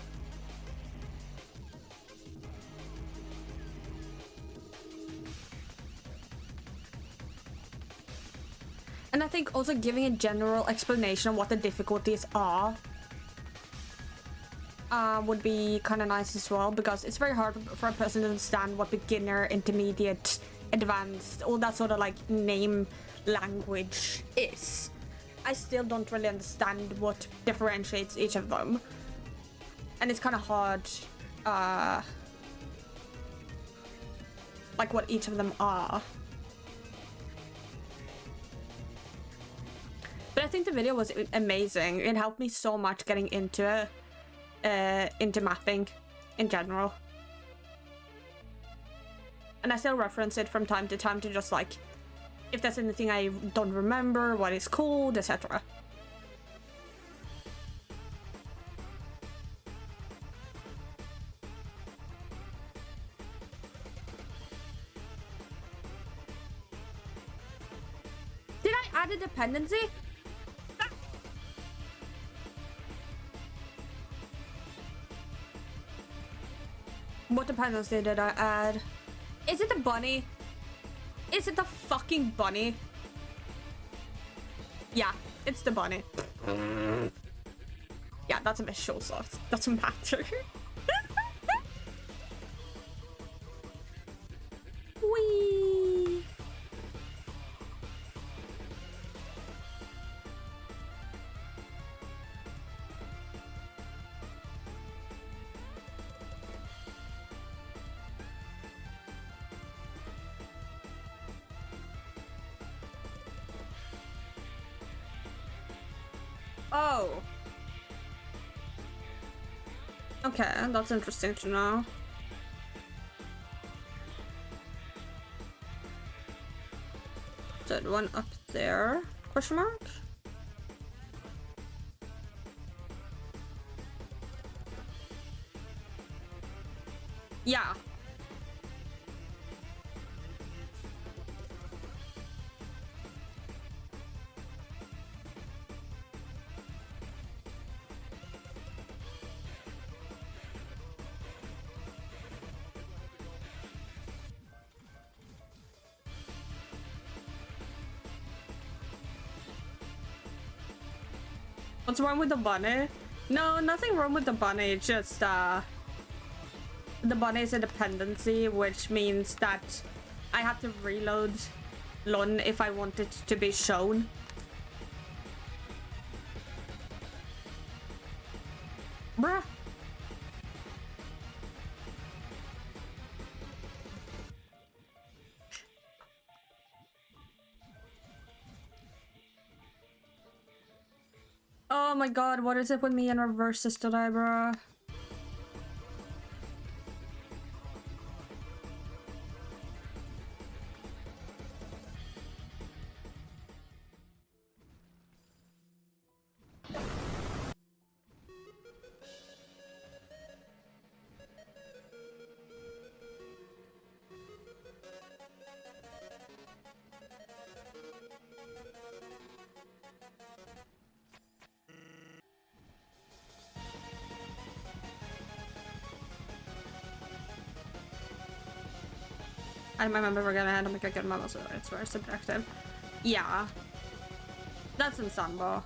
And I think also giving a general explanation of what the difficulties are would be kind of nice as well, because it's very hard for a person to understand what beginner, intermediate, advanced, all that sort of like name language is. I still don't really understand what differentiates each of them, and it's kind of hard like what each of them are. But I think the video was amazing. It helped me so much getting into mapping in general. And I still reference it from time to time to just like, if there's anything I don't remember, what it's called, etc. add a dependency? What dependency did I add? Is it the bunny? Is it the fucking bunny? Yeah, it's the bunny. Yeah, that's a visual, so it doesn't matter. Whee! Oh. Okay, that's interesting to know. That one up there? Question mark? Yeah. What's wrong with the bunny? No, nothing wrong with the bunny, just the bunny is a dependency, which means that I have to reload LON if I want it to be shown. Bruh. Oh my god, what is it with me and reverses today, bruh? I remember we're gonna have to make a good model, so it's very subjective. Yeah. That's ensemble.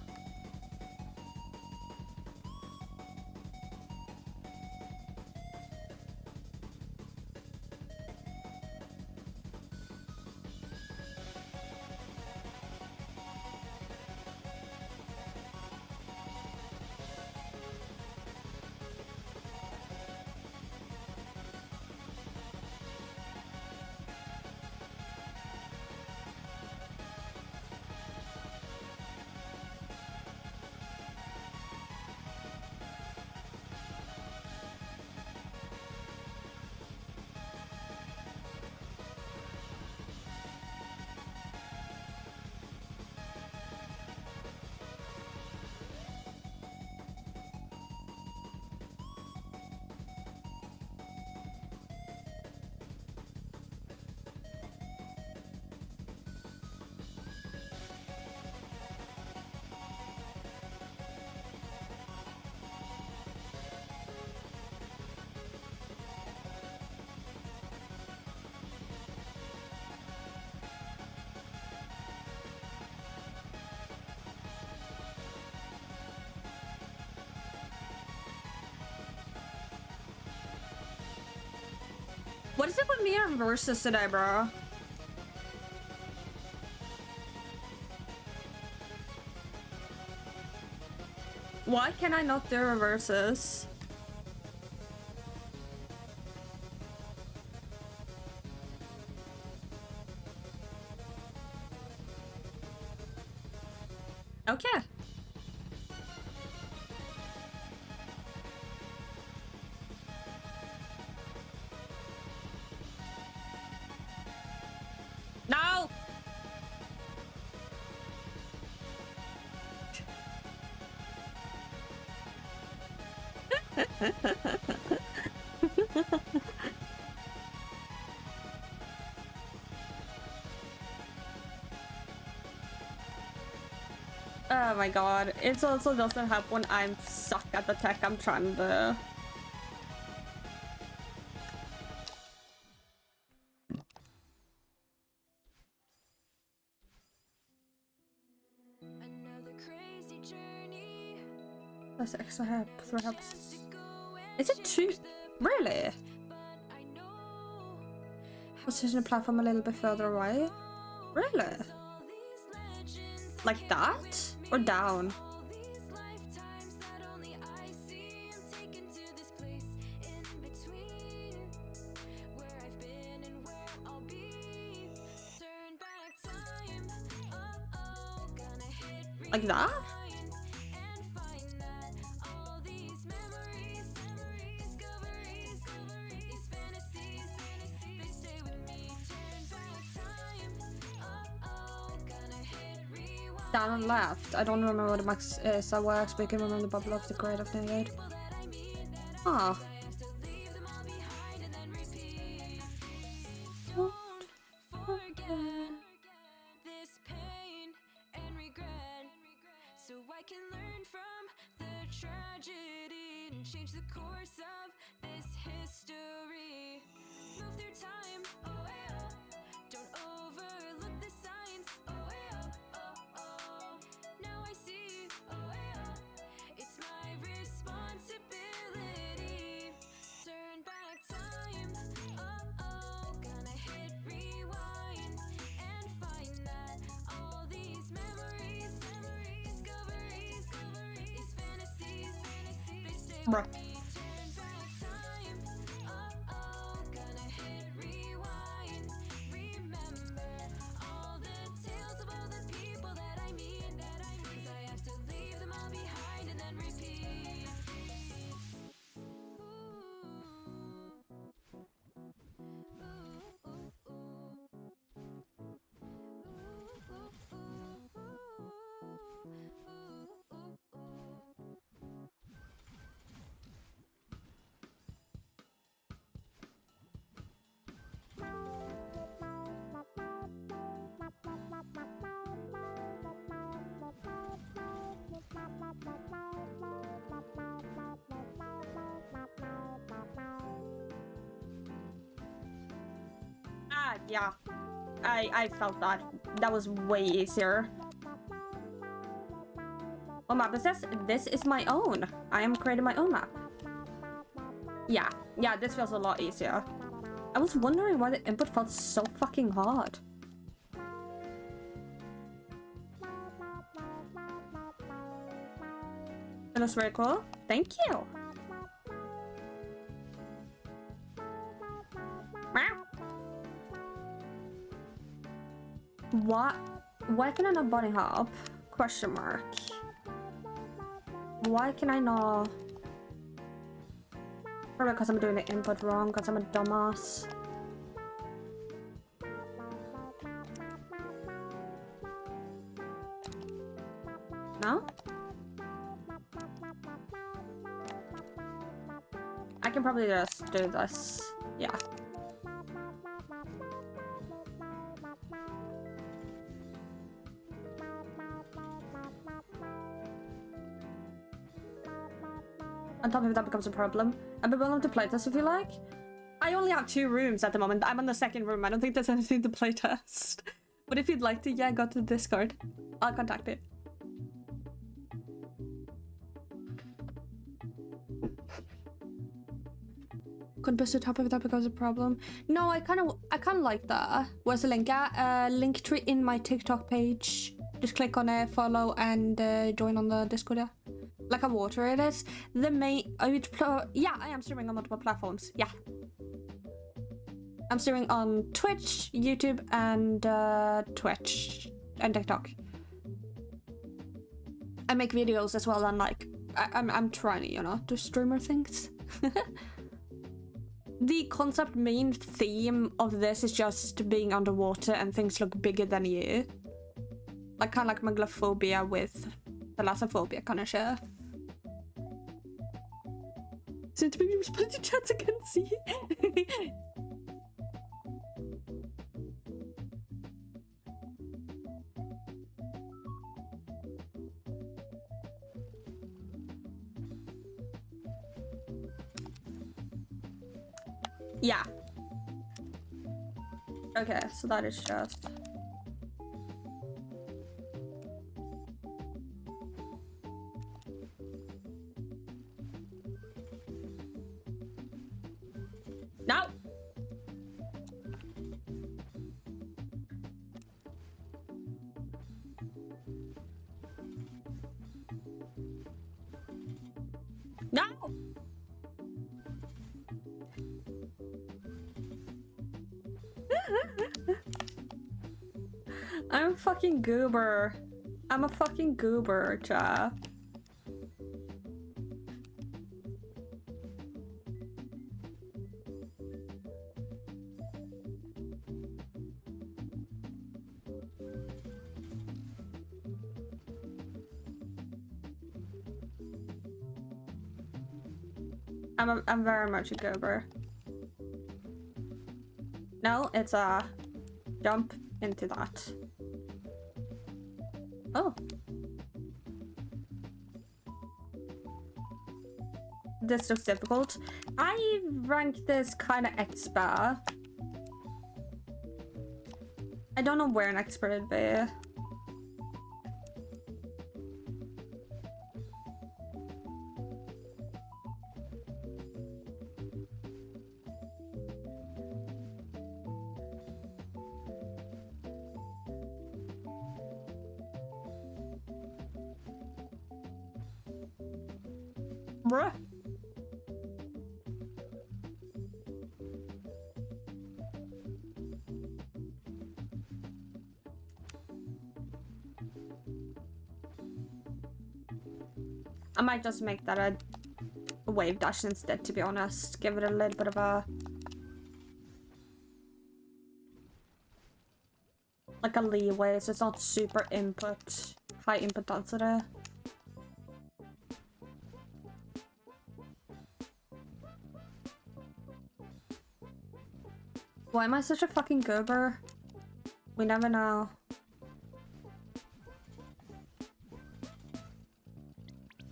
What is it with me and reverses today, bro? Why can I not do reverses? Okay. No! Oh my god. It also doesn't help when I'm stuck at the tech I'm trying to do. That's extra help. 3 helps. Is it 2? Really? Position the platform a little bit further away? Really? Like that? Or down? Like that? Down and left. I don't remember what the max is. I works, but you can remember the bubble of the grade of negate. Ah. Bruh. Yeah. I felt that. That was way easier. What map is this? This is my own. I am creating my own map. Yeah. Yeah, this feels a lot easier. I was wondering why the input felt so fucking hard. It looks very cool. Thank you. What? Why can I not bunny hop? Question mark. Why can I not? Probably because I'm doing the input wrong, because I'm a dumbass. No? I can probably just do this. Yeah. On top of that becomes a problem. I'd be willing to playtest if you like. I only have 2 rooms at the moment. I'm on the 2nd room. I don't think there's anything to playtest. But if you'd like to, yeah, go to the Discord. I'll contact it. Could boost the top if that becomes a problem. No, I kind of like that. Where's the link at? Link tree in my TikTok page. Just click on it, follow, and join on the Discord. Yeah. Like how water it is. The main. Yeah, I am streaming on multiple platforms. Yeah. I'm streaming on Twitch, YouTube, and Twitch and TikTok. I make videos as well, and like I'm trying to, you know, do streamer things. The concept main theme of this is just being underwater and things look bigger than you. Like kind of like megalophobia with thalassophobia kind of shit. Seem to be responding to chats again, see? Yeah. Okay, so that is just... No! No! I'm a fucking goober. I'm a fucking goober, cha. I'm very much a goober. No, it's a jump into that. Oh. This looks difficult. I rank this kind of expert. I don't know where an expert would be. Bruh. I might just make that a wave dash instead, to be honest. Give it a little bit of a... like a leeway, so it's not super input, high input density. Why am I such a fucking goober? We never know.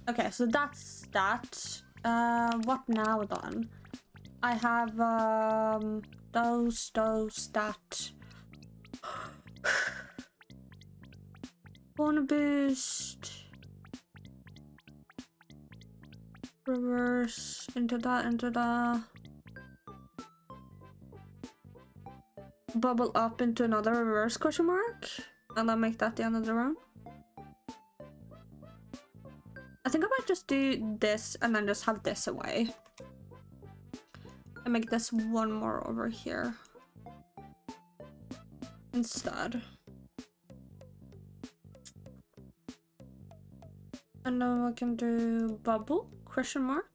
Okay, so that's that. What now then? I have those, that. Wanna boost. Reverse into that. Bubble up into another reverse question mark. And then make that the end of the round. I think I might just do this and then just have this away. And make this one more over here. Instead. And then we can do bubble, question mark.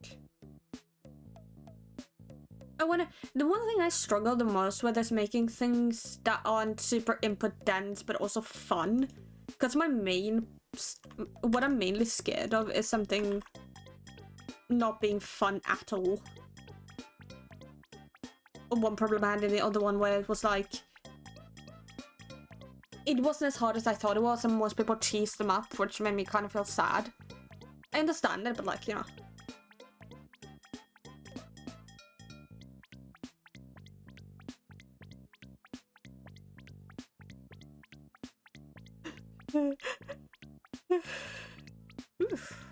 The one thing I struggle the most with is making things that aren't super input dense, but also fun. Because what I'm mainly scared of is something not being fun at all. One problem I had in the other one where it was like, it wasn't as hard as I thought it was, and most people cheese them up, which made me kind of feel sad. I understand it, but like, you know. Oof.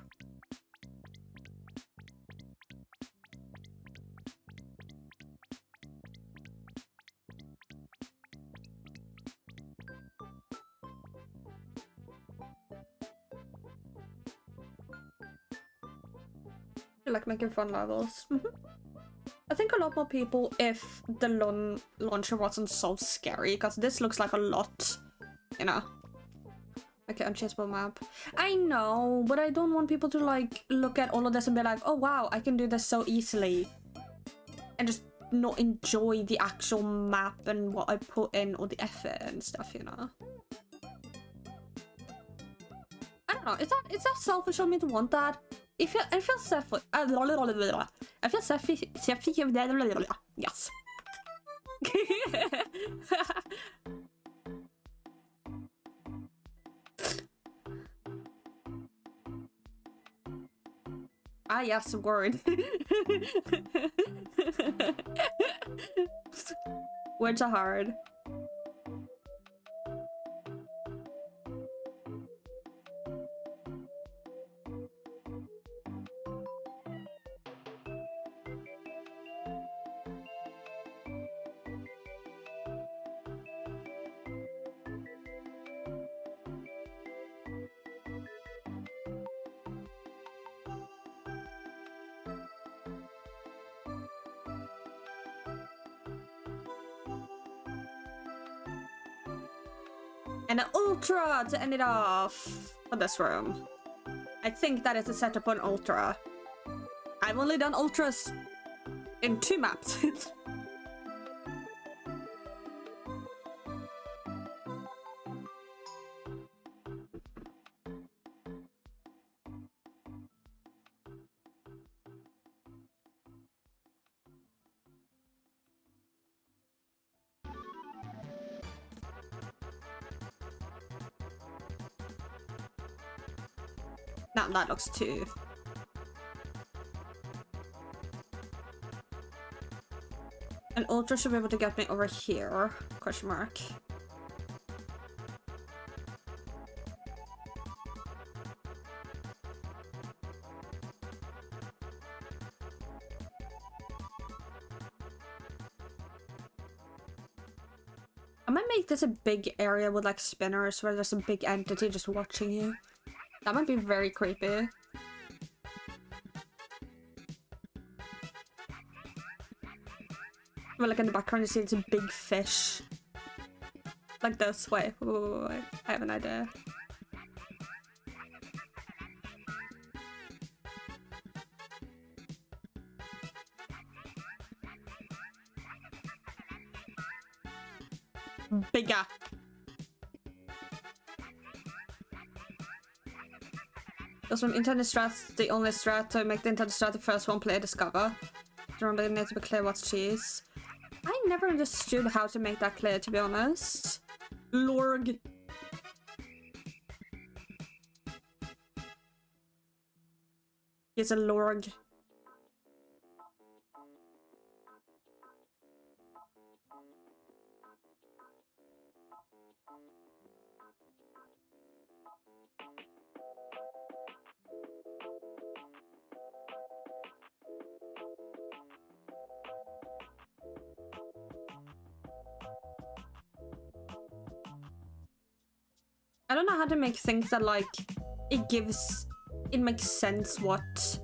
I like making fun levels. I think a lot more people if the launcher wasn't so scary, because this looks like a lot, you know. Okay, unchaseable map. I know, but I don't want people to like look at all of this and be like, oh wow, I can do this so easily. And just not enjoy the actual map and what I put in, or the effort and stuff, you know. I don't know, is that selfish of me to want that? I feel selfish. I feel selfish. Yes. Ah, yes, word. Words are hard. And an ultra to end it off for this room. I think that is the setup for an ultra. I've only done ultras in 2 maps. Now that looks too. An ultra should be able to get me over here. Question mark. I might make this a big area with like spinners where there's a big entity just watching you. That might be very creepy. Well, like in the background you see it's a big fish. Like this way. Wait. I have an idea. Bigger. Because from internet strats, the only strat to make the internet strat the first one player discover. Remember, it needs to be clear what's cheese. I never understood how to make that clear, to be honest. Lorg. He's a lorg. I don't know how to make things that like it makes sense what's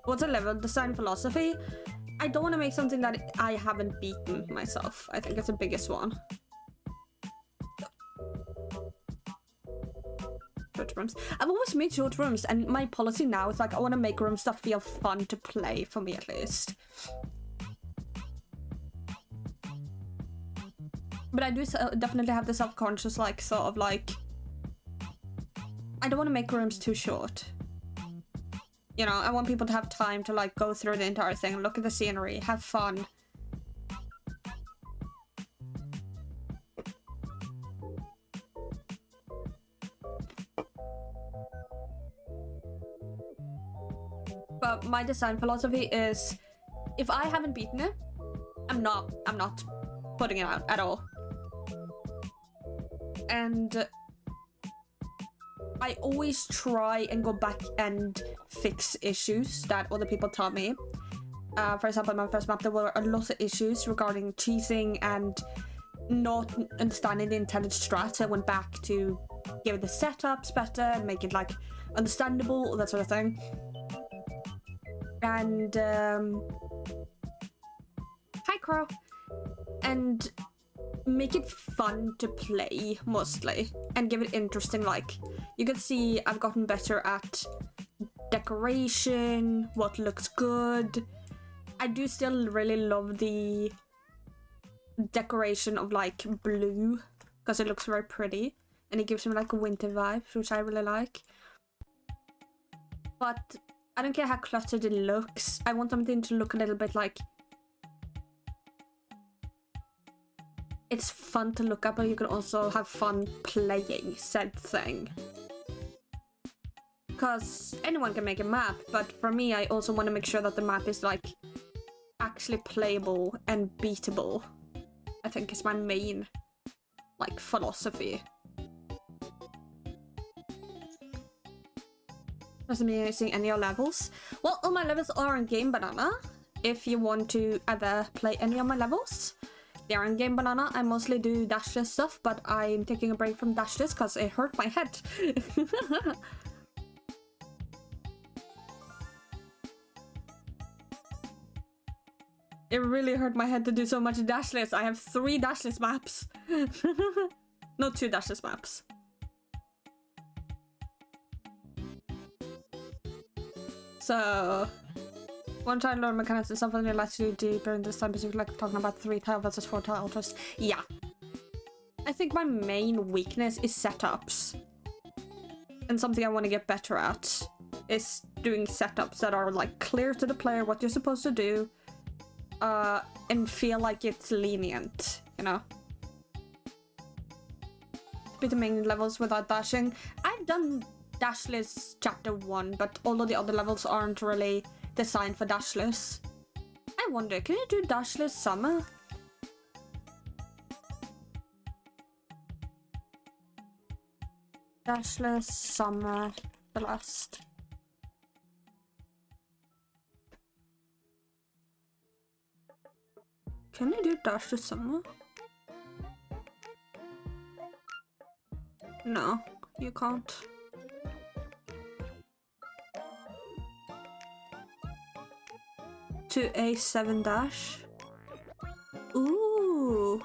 a level design philosophy. I don't want to make something that I haven't beaten myself. I think it's the biggest one. Short rooms. I've always made short rooms, and my policy now is like I want to make rooms that feel fun to play, for me at least. But I do definitely have the self-conscious, like, sort of, like... I don't want to make rooms too short. You know, I want people to have time to, like, go through the entire thing, look at the scenery, have fun. But my design philosophy is, if I haven't beaten it, I'm not putting it out at all. And I always try and go back and fix issues that other people taught me. For example, in my first map, there were a lot of issues regarding cheating and not understanding the intended strat. So I went back to give the setups better and make it like understandable, that sort of thing. And hi Crow. And make it fun to play, mostly, and give it interesting. Like, you can see I've gotten better at decoration, what looks good. I do still really love the decoration of like blue, because it looks very pretty and it gives me like a winter vibe, which I really like. But I don't care how cluttered it looks. I want something to look a little bit like it's fun to look at, but you can also have fun playing said thing. because anyone can make a map, but for me, I also want to make sure that the map is like actually playable and beatable. I think is my main like philosophy. Doesn't mean using any of levels. Well, all my levels are in Game Banana. If you want to ever play any of my levels, they are in Game Banana. I mostly do dashless stuff, but I'm taking a break from dashless because it hurt my head. It really hurt my head to do so much dashless. I have 3 dashless maps. No, 2 dashless maps. So, one try to learn mechanics is something you'd like to do deeper in this time, because like talking about 3 tile versus 4 tile ultras. Yeah. I think my main weakness is setups. And something I want to get better at is doing setups that are like clear to the player what you're supposed to do. And feel like it's lenient, you know? Beat the main levels without dashing. I've done dashless chapter 1, but all of the other levels aren't really designed for dashless. I wonder, can you do dashless summer? Dashless summer celeste. Can you do dashless summer? No, you can't. To A7 dash. Ooh.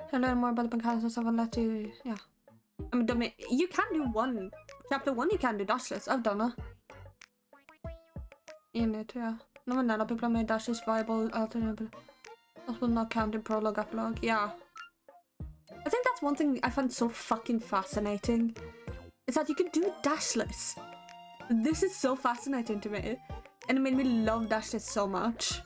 Can learn more about the mechanics and stuff and let you, yeah. I mean, you can do one. Chapter 1 you can do dashless. I've done it. In it, yeah. No, men alla people med dash is viable alternative. That will not count in prologue epilogue. Yeah. I think that's one thing I find so fucking fascinating. Is that you can do dashless. This is so fascinating to me. And it made me love dashless so much.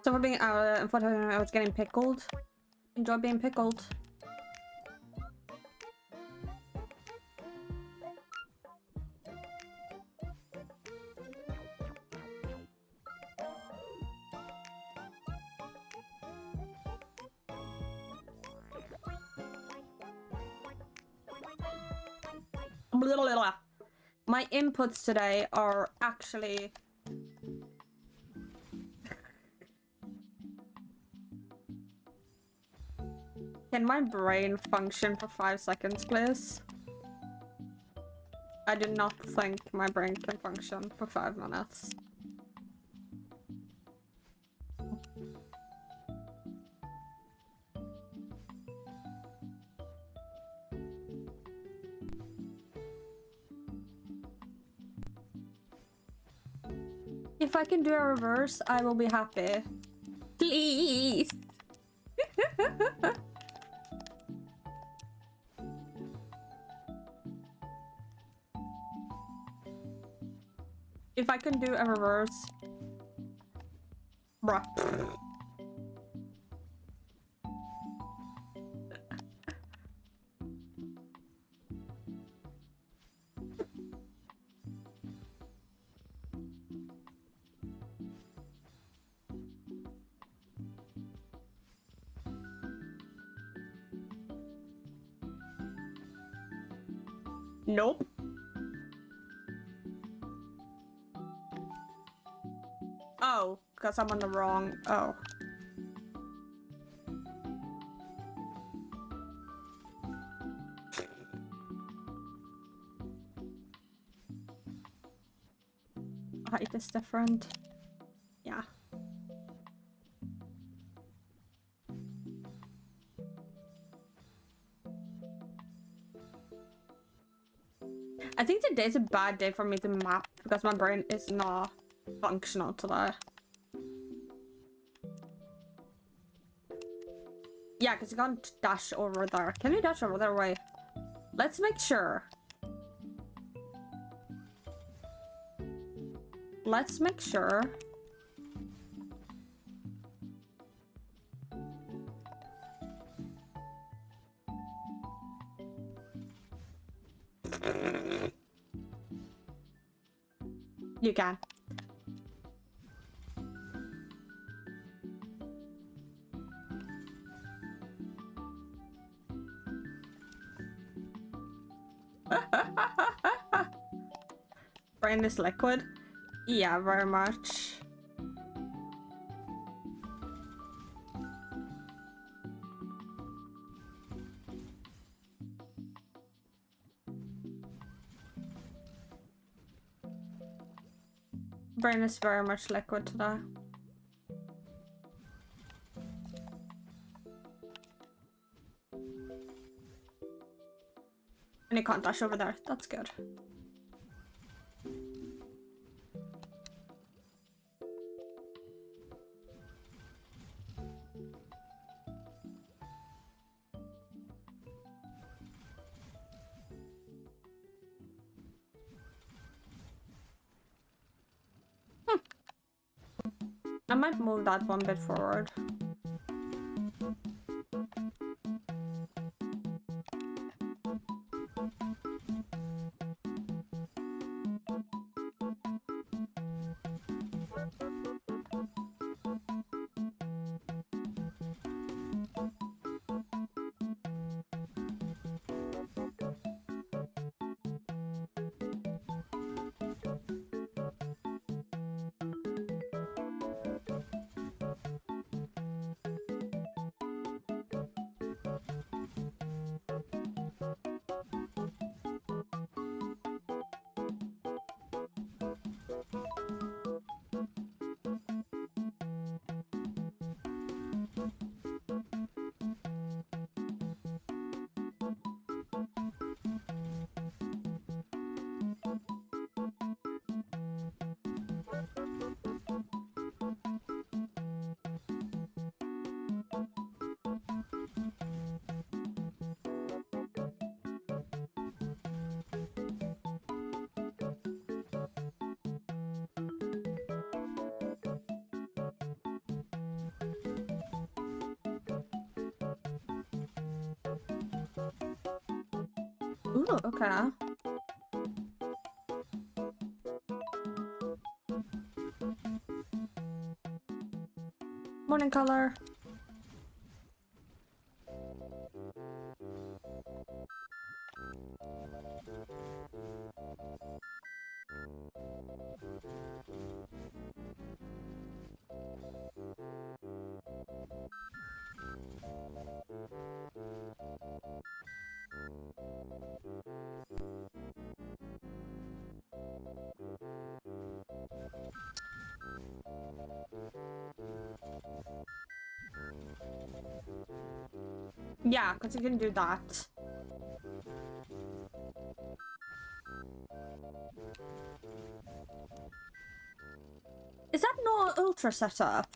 So for being unfortunately I was getting pickled. Enjoy being pickled. Blah, blah, blah. My inputs today are actually Can my brain function for 5 seconds, please? I do not think my brain can function for 5 minutes. If I can do a reverse, I will be happy. Please! If I can do a reverse... Bruh. Nope. Oh, because I'm on the wrong... Oh. Height is different. Yeah. I think today's a bad day for me to map because my brain is not functional today. Yeah, because you can't dash over there. Can you dash over there? Wait. Let's make sure. Let's make sure. You can. Brain is liquid? Yeah, very much. Brain is very much liquid today. And you can't dash over there. That's good. I might move that one bit forward. Ooh, okay. Morning color. Yeah, because you can do that. Is that no ultra setup?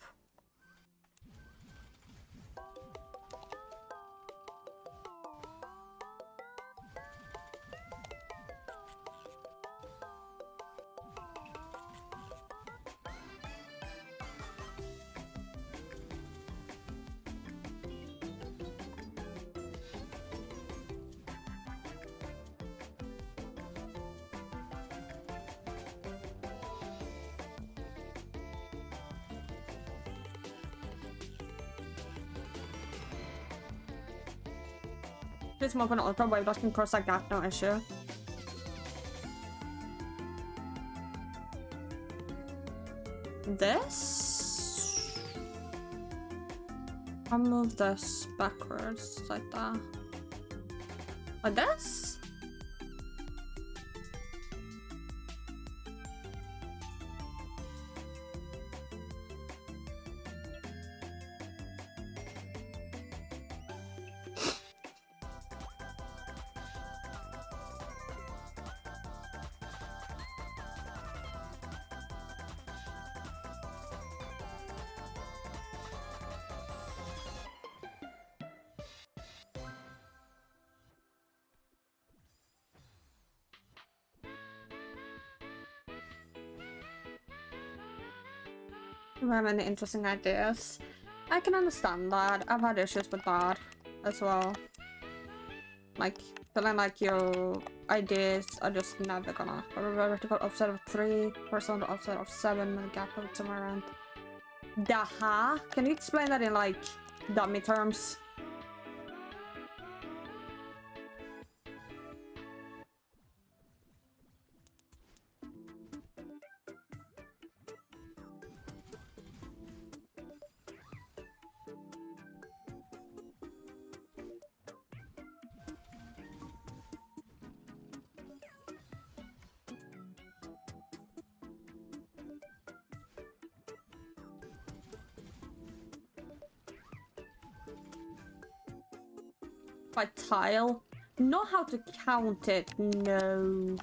Just move on ultra wave that can cross that gap, no issue. This? I'll move this backwards like that. Like this? You have any interesting ideas? I can understand that. I've had issues with that as well. Like, feeling like your ideas are just never gonna have a vertical offset of 3, horizontal offset of 7, with a gap of somewhere around. Daha? Can you explain that in like dummy terms? By tile? Know how to count it? No.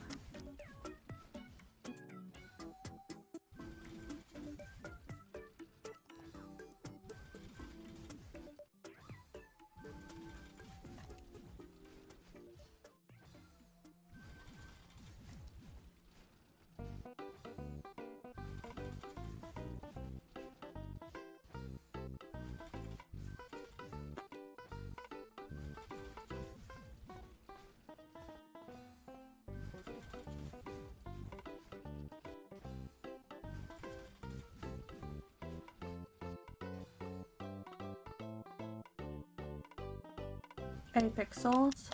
Any pixels?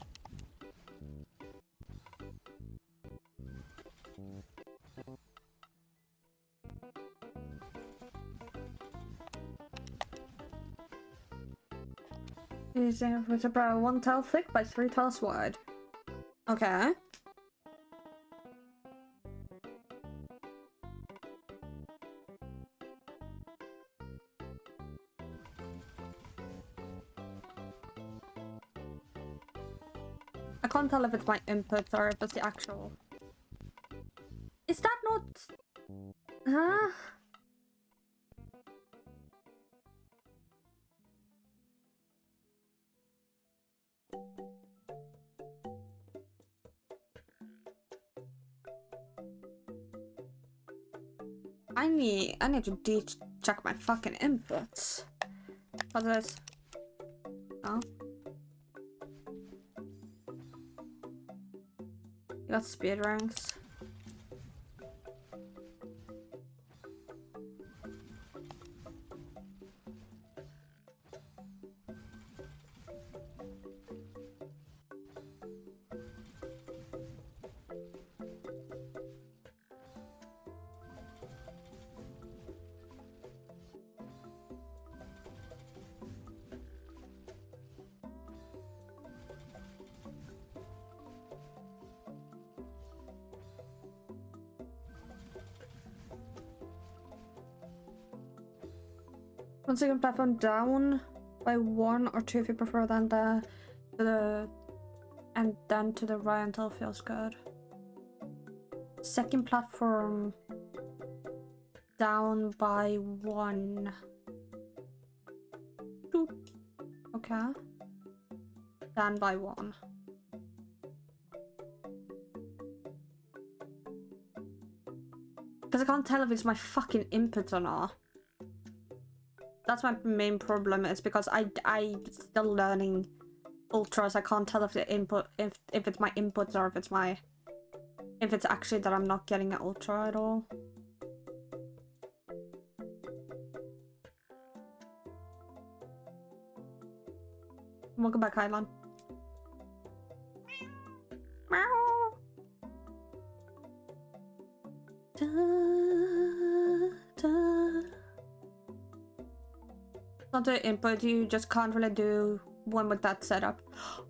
Using with about 1 tile thick by 3 tiles wide. Okay. I can't tell if it's my input or if it's the actual. Is that not? Huh? I need to check my fucking inputs. What's this? Oh. You got speed ranks. One second platform down by 1 or 2 if you prefer, then and then to the right until it feels good. Second platform down by 1. Boop. Okay. Down by 1. Because I can't tell if it's my fucking input or not. That's my main problem, is because I'm still learning ultras. I can't tell if the input if it's my inputs or if it's actually that I'm not getting an ultra at all. Welcome back, Highland. Meow. Da, da. Not the input, you just can't really do one with that setup.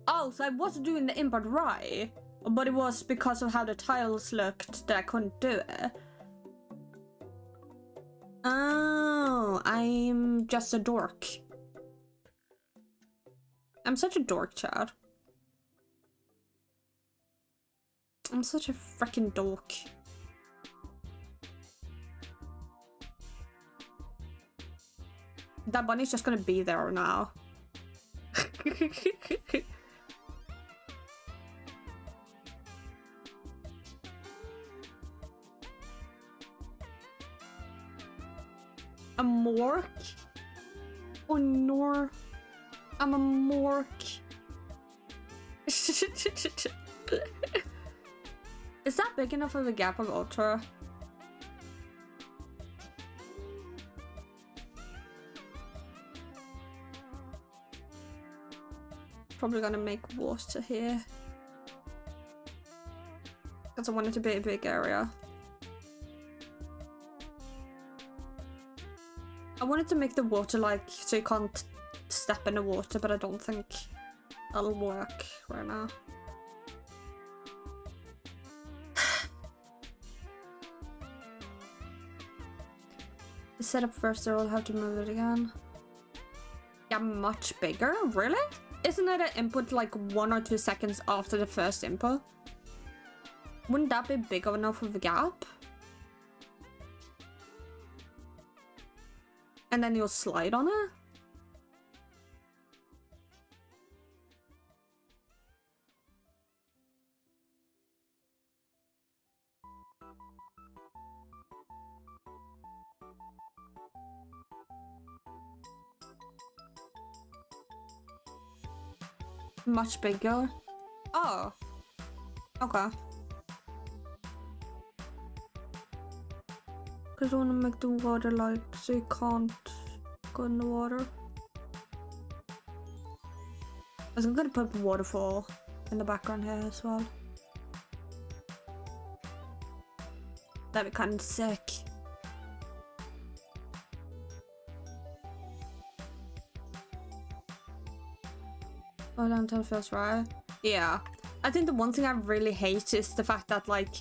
Oh, so I was doing the input right, but it was because of how the tiles looked that I couldn't do it. Oh, I'm just a dork. I'm such a dork, Chad. I'm such a freaking dork. That bunny's just gonna be there now. A mork? Oh no. I'm a mork. Is that big enough of a gap of ultra? Probably gonna make water here. Because I want it to be a big area. I wanted to make the water like so you can't step in the water, but I don't think that'll work right now. The setup first, or I'll have to move it again. Yeah, much bigger? Really? Isn't it an input like 1 or 2 seconds after the first input? Wouldn't that be big enough of a gap? And then you'll slide on it? Much bigger? Oh. Okay. Because I want to make the water light so you can't go in the water. I'm gonna put waterfall in the background here as well. That'd be kind of sick. Oh, downtown feels right. Yeah. I think the one thing I really hate is the fact that, like,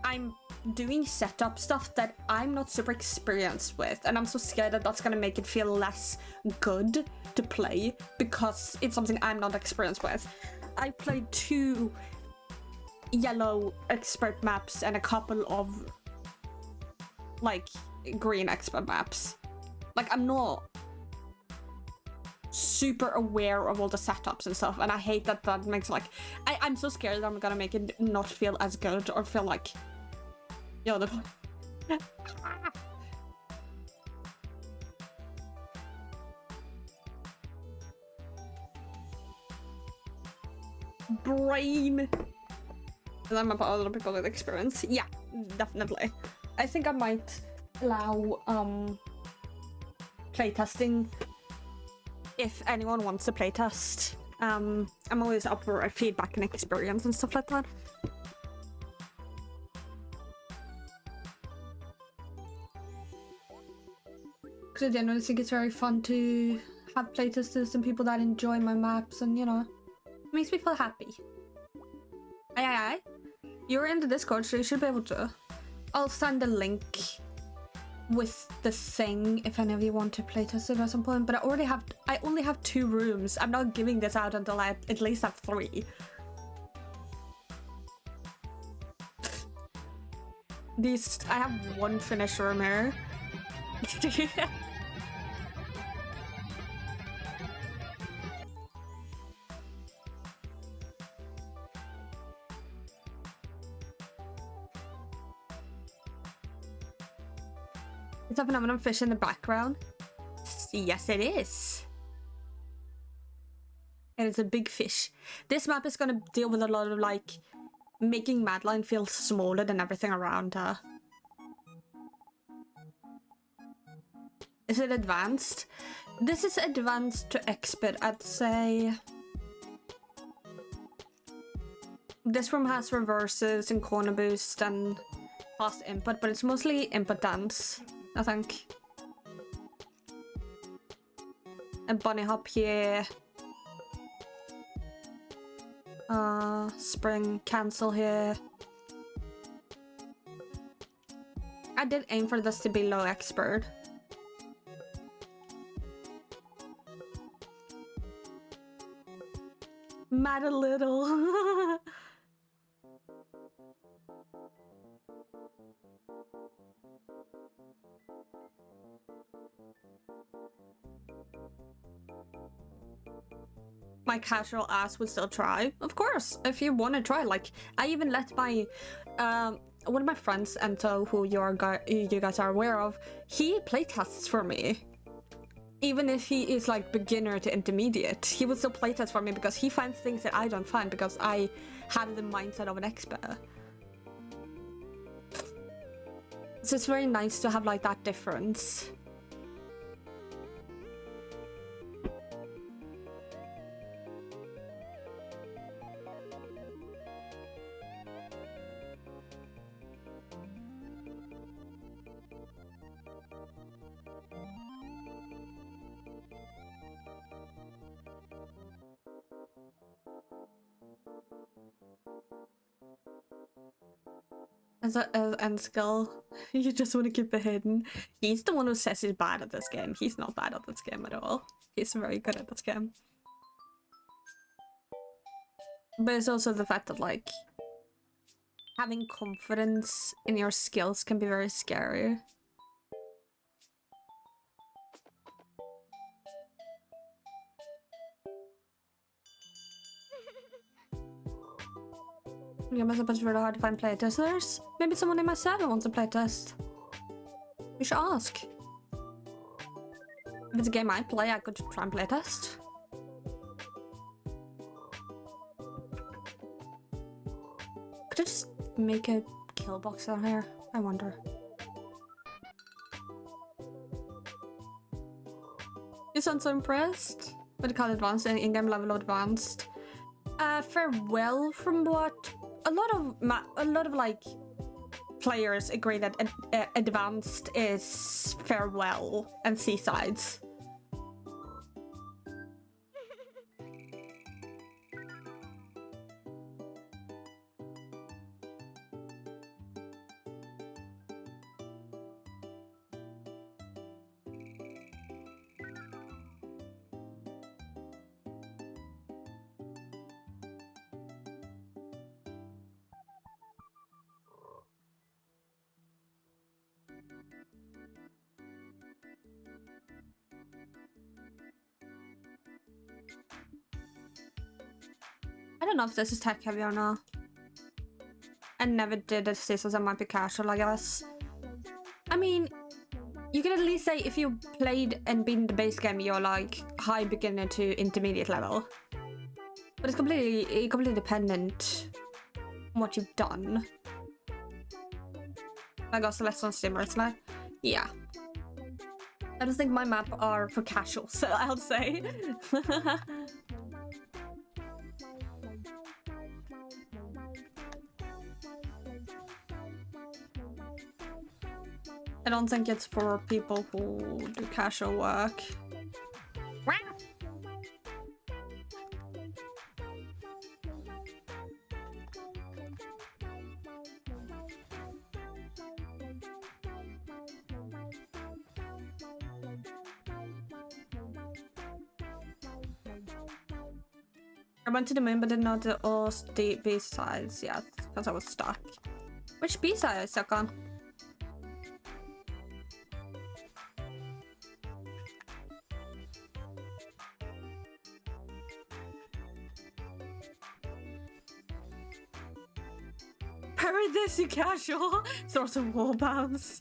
I'm doing setup stuff that I'm not super experienced with, and I'm so scared that that's gonna make it feel less good to play because it's something I'm not experienced with. I played 2 yellow expert maps and a couple of, like, green expert maps. Like, I'm not super aware of all the setups and stuff, and I hate that that makes, like, I'm so scared that I'm gonna make it not feel as good or feel like, yo, the brain. And I'm about other people with experience. Yeah, definitely. I think I might allow playtesting if anyone wants to playtest. I'm always up for feedback and experience and stuff like that. Because I genuinely think it's very fun to have playtesters and people that enjoy my maps, and you know, it makes me feel happy. Aye. You're in the Discord, so you should be able to. I'll send a link with the thing if any of you want to playtest it at some point, but I only have 2 rooms. I'm not giving this out until I at least have 3. I have 1 finished room here. It's a phenomenon fish in the background. Yes, it is. And it's a big fish. This map is gonna deal with a lot of, like, making Madeline feel smaller than everything around her. Is it advanced? This is advanced to expert, I'd say. This room has reverses and corner boost and fast input, but it's mostly input dance, I think. A bunny hop here. Spring cancel here. I did aim for this to be low expert. Mad a little. My casual ass would still try. Of course, if you want to try. Like, I even let my one of my friends, Ento, who you guys are aware of, he playtests for me. Even if he is like beginner to intermediate, he will still playtest for me because he finds things that I don't find because I have the mindset of an expert. So it's very nice to have like that difference. As an end skill, you just want to keep it hidden. He's the one who says he's bad at this game. He's not bad at this game at all. He's very good at this game. But it's also the fact that, like, having confidence in your skills can be very scary. You must have been really hard to find playtesters. Maybe someone in my server wants a playtest. You should ask. If it's a game I play, I could try and playtest. Could I just make a kill box down here? I wonder. You sound so impressed. What do you call it, advanced? In-game level of advanced. Farewell, from what a lot of like players agree that advanced is farewell and seasides. I don't know if this is tech heavy or not. I never did it, so it might be casual, I guess. I mean, you can at least say if you played and been the base game, you're like high beginner to intermediate level. But it's completely dependent on what you've done. I got Celeste on Steam recently. Yeah. I just think my map are for casual, so I'll say. I don't think it's for people who do casual work. I went to the moon but didn't know the all B-sides. Yeah, because I was stuck. Which B-side I stuck on? Parry this, you casual! Throw some wall bounce.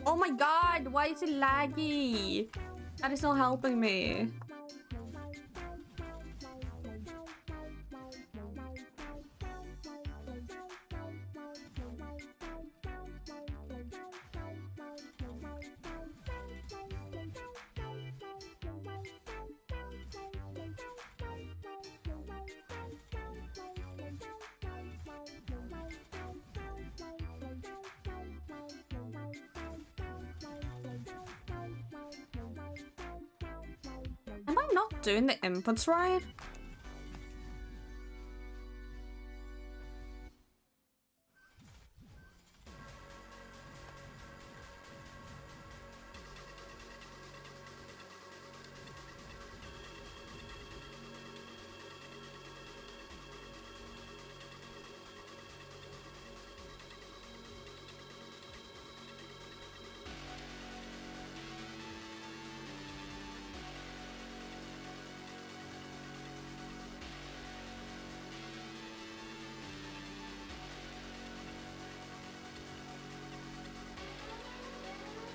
Oh my god, why is it laggy? That is not helping me. Am I not doing the inputs right?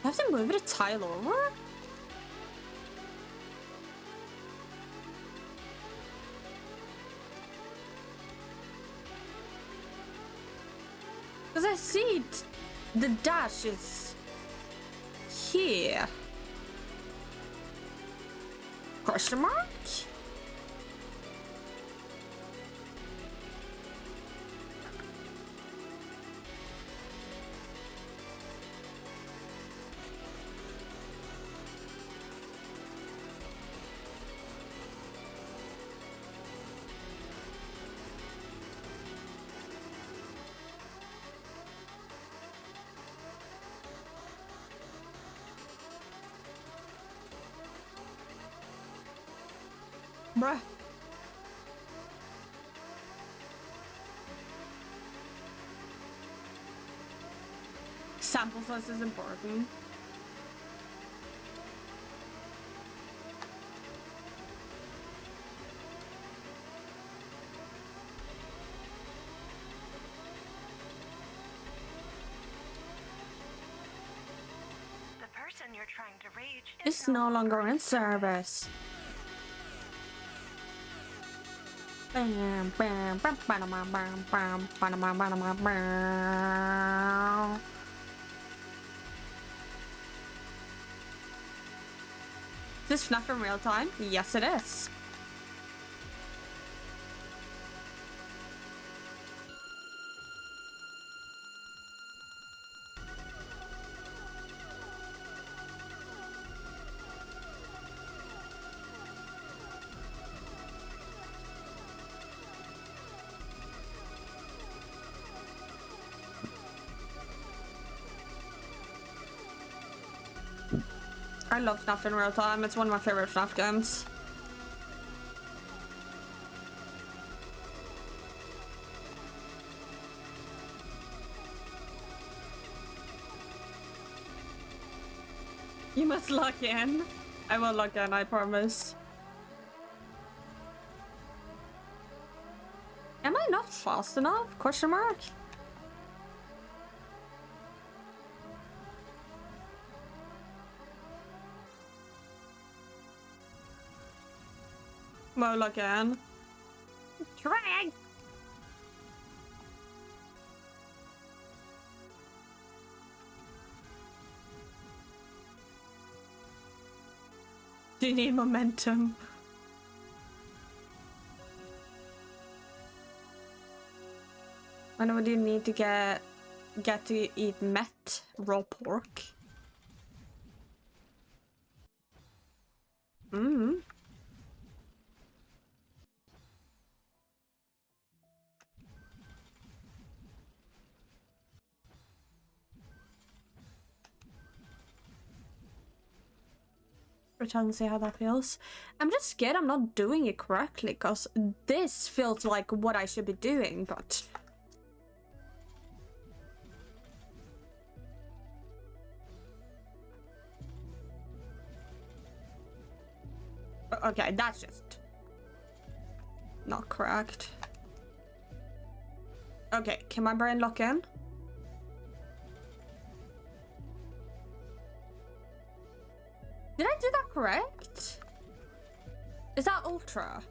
I have to move it a tile over? Because I see the dash is here. Question mark? Bruh. Sample size is important. The person you're trying to reach It's no longer in service. Bam, bam, bam, bam, bam, bam, bam, bam, bam, bam, bam. Is this FNAF in real time? Yes, it is. I love FNAF in real time. It's one of my favorite FNAF games. You must log in. I will log in, I promise. Am I not fast enough? Question mark? Well, again. Trying. Do you need momentum? When would you need to get to eat met raw pork? Mm. Return and see how that feels. I'm just scared I'm not doing it correctly, because this feels like what I should be doing, but... Okay, that's just... not correct. Okay, can my brain lock in? Did I do that correct? Is that ultra?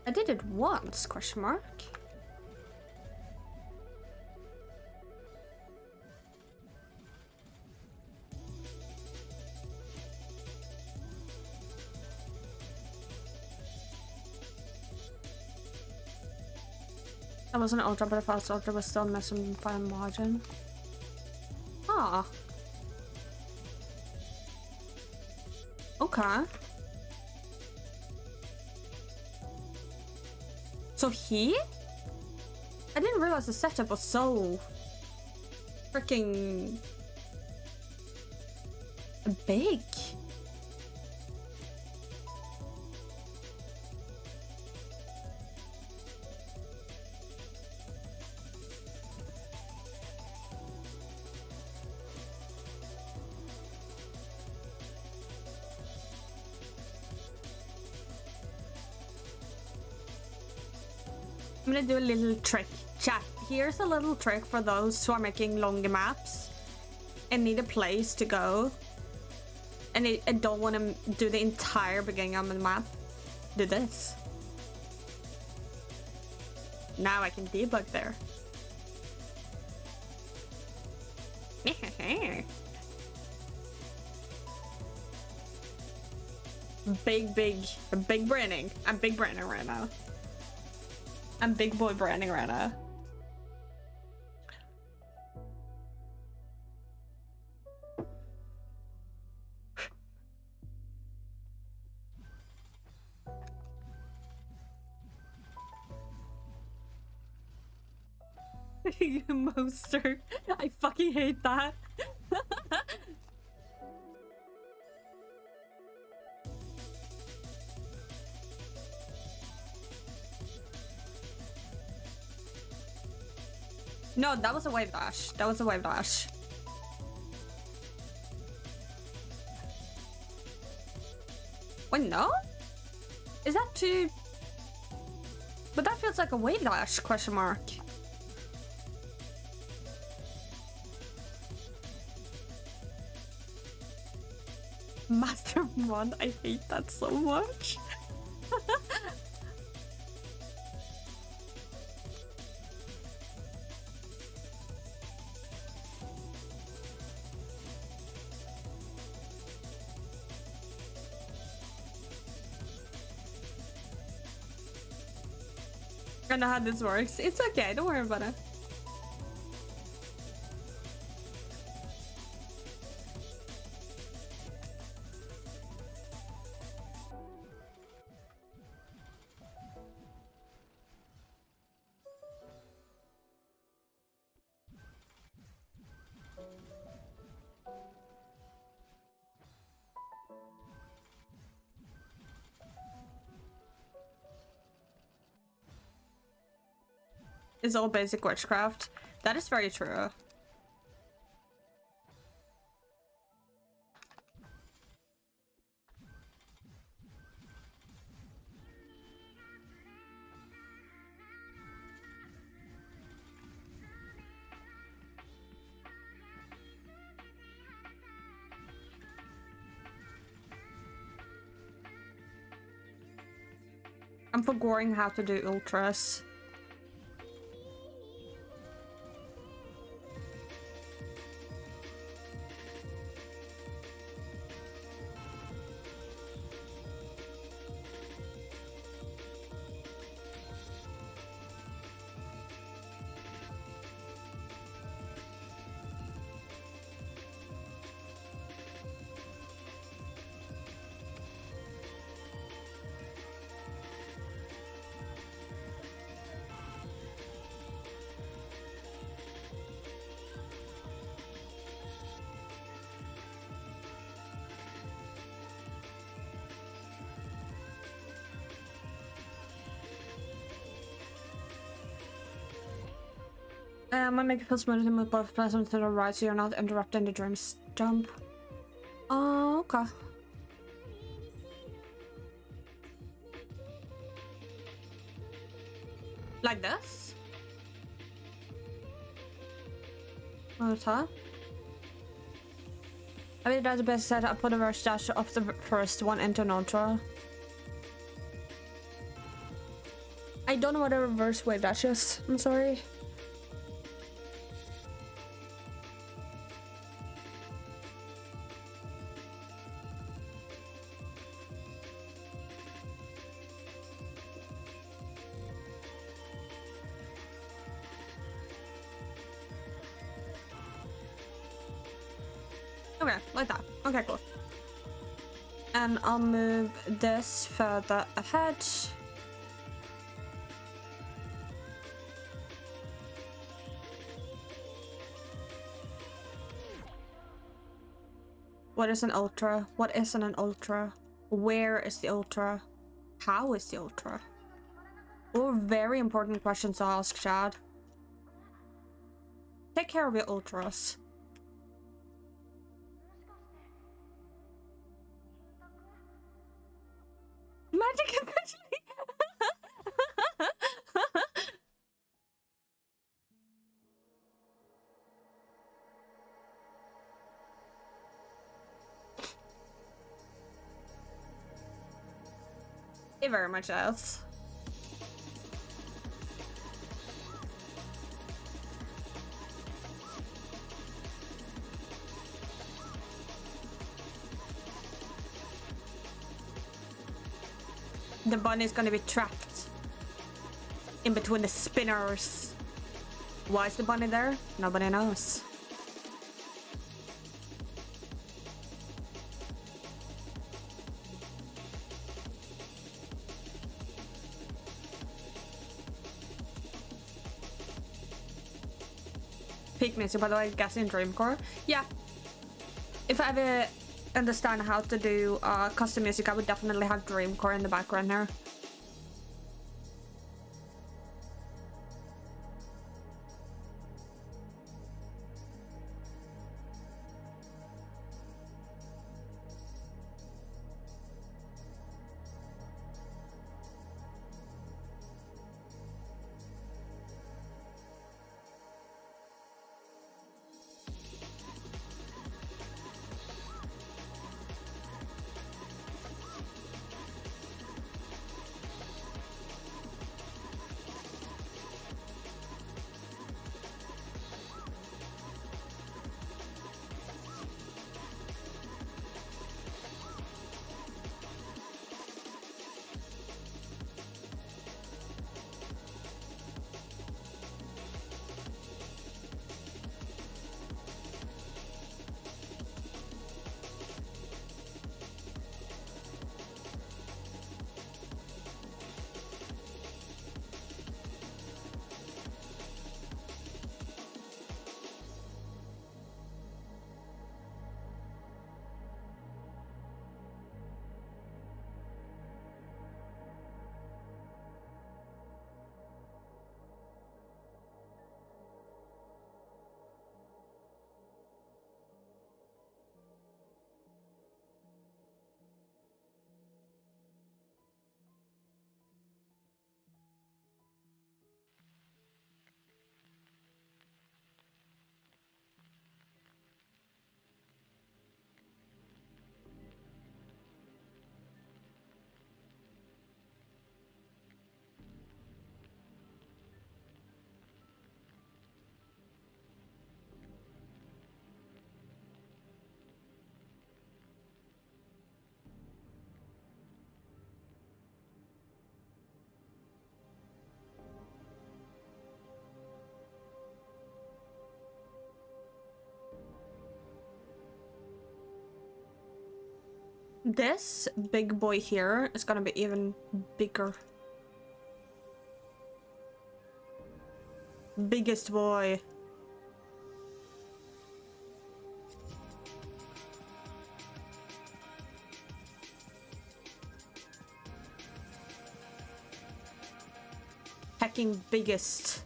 I did it once, question mark. I wasn't ultra, but if I was ultra, was still missing by a margin. Ah. Okay. So he? I didn't realize the setup was so freaking big. I'm gonna do a little trick. Chat, here's a little trick for those who are making longer maps and need a place to go and I don't want to do the entire beginning of the map. Do this. Now I can debug there. big branding. I'm big branding right now. I'm big boy branding right now. Monster. I fucking hate that. No, that was a wave dash. That was a wave dash. Wait, no? Is that too... But that feels like a wave dash, question mark. Master Mod, I hate that so much. I know how this works. It's okay, don't worry about it. It's all basic witchcraft. That is very true. I'm forgetting how to do ultras. I'm gonna make it feel smooth and move both pleasant to the right so you're not interrupting the dream's jump. Oh, okay. Like this? On the top? I mean, that's the best set. I put a reverse dash of the first one into neutral. I don't know what a reverse wave dash is. I'm sorry. Okay, like that. Okay, cool. And I'll move this further ahead. What is an ultra? What isn't an ultra? Where is the ultra? How is the ultra? All very important questions to ask, Chad. Take care of your ultras. Magic eventually. It very much does. The bunny's gonna be trapped in between the spinners. Why is the bunny there? Nobody knows. Peak music, by the way, guessing Dreamcore. Yeah. If I ever understand how to do custom music, I would definitely have Dreamcore in the background here. This big boy here is gonna be even bigger. Biggest boy. Hecking biggest.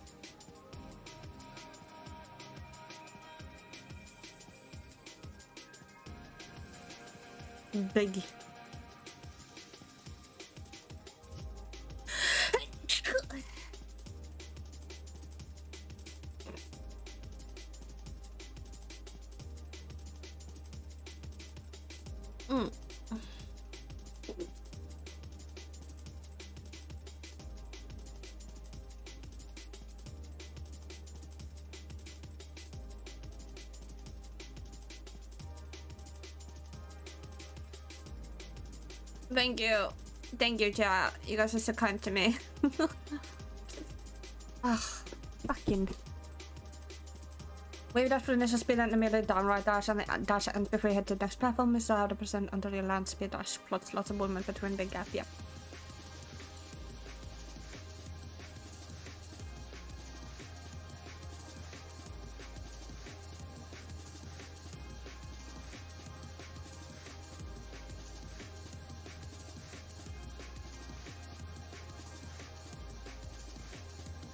Big. Thank you. Thank you, chat. You guys are so kind to me. Ah, fucking. Wave dash for initial speed and immediate downright dash, and the dash ends before you hit the next platform is 100% until your land speed dash. Plus lots of movement between big gap, yep.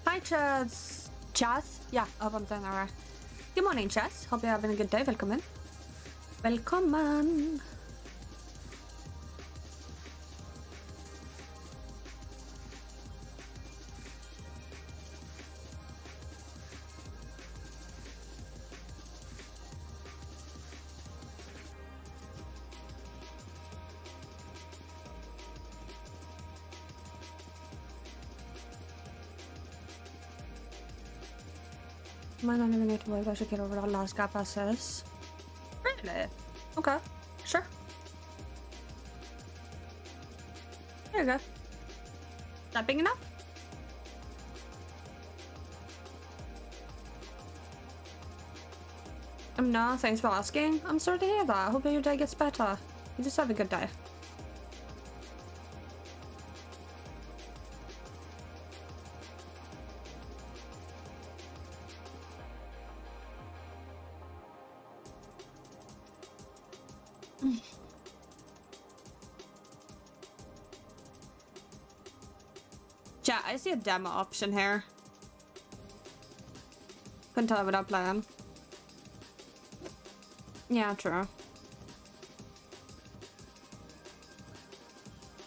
Hi, Chaz. Chaz? Yeah, I hope I'm saying that right. Good morning, Chaz. Hope you're having a good day. Welcome. Welcome. Might not even need to wait. I should get over the last gap SS. Really? Okay. Sure. There you go. Is that big enough? No, thanks for asking. I'm sorry to hear that. I hope your day gets better. You just have a good day. Chat, I see a demo option here. Couldn't tell without playing. Yeah, true.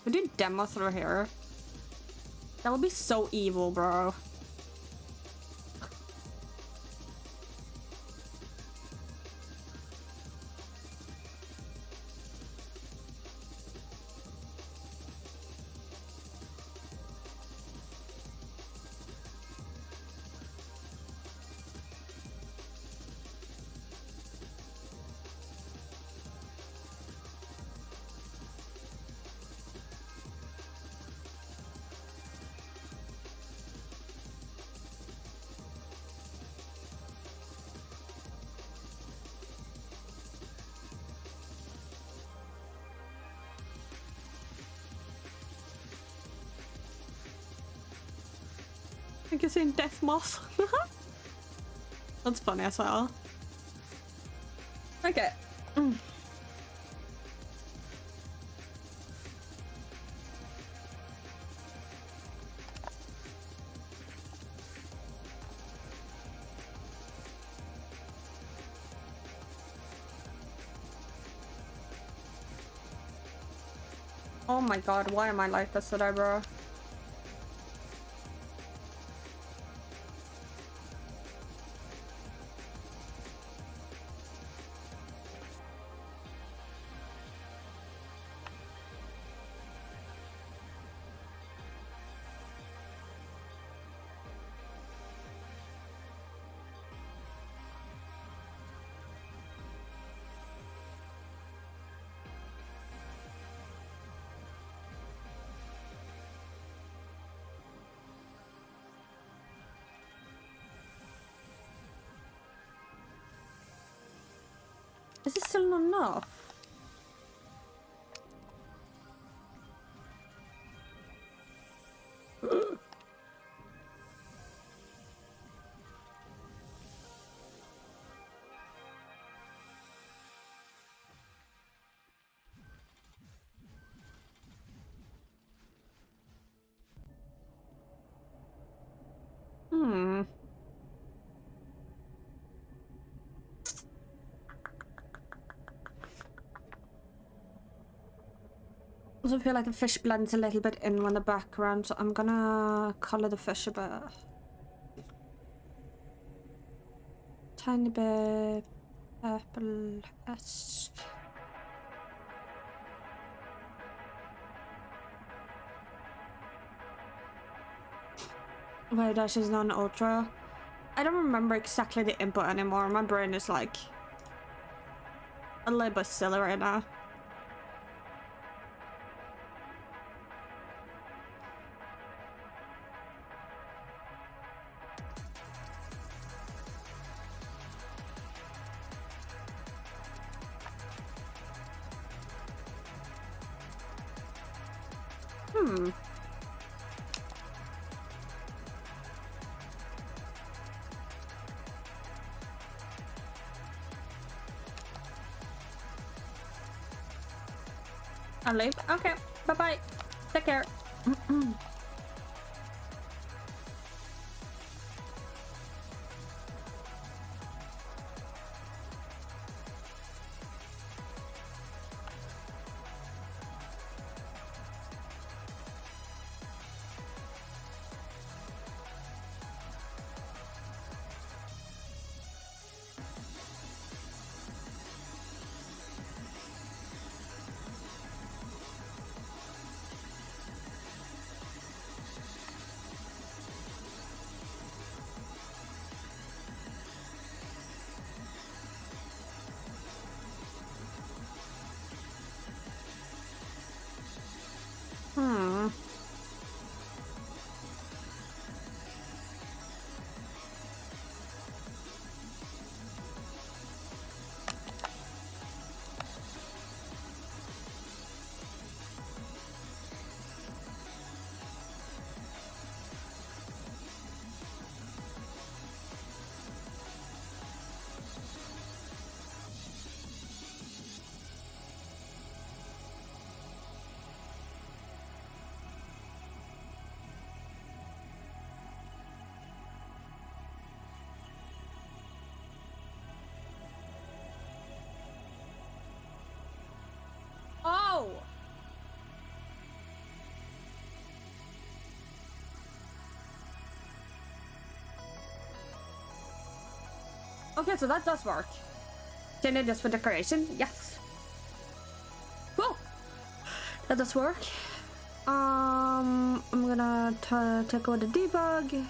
We do demo through here. That would be so evil, bro. I think you're saying death moth. That's funny as well. Okay. Oh my god, why am I like this today, bro? Is this still not enough? I also feel like the fish blends a little bit in on the background, so I'm gonna color the fish a bit. Tiny bit purple-esque. Wait, dash is non-ultra. I don't remember exactly the input anymore. My brain is like a little bit silly right now. I'll leave. Okay. Bye-bye. Take care. Oh! Okay, so that does work. Can I just for decoration? Yes. Cool. That does work. I'm gonna take over the debug.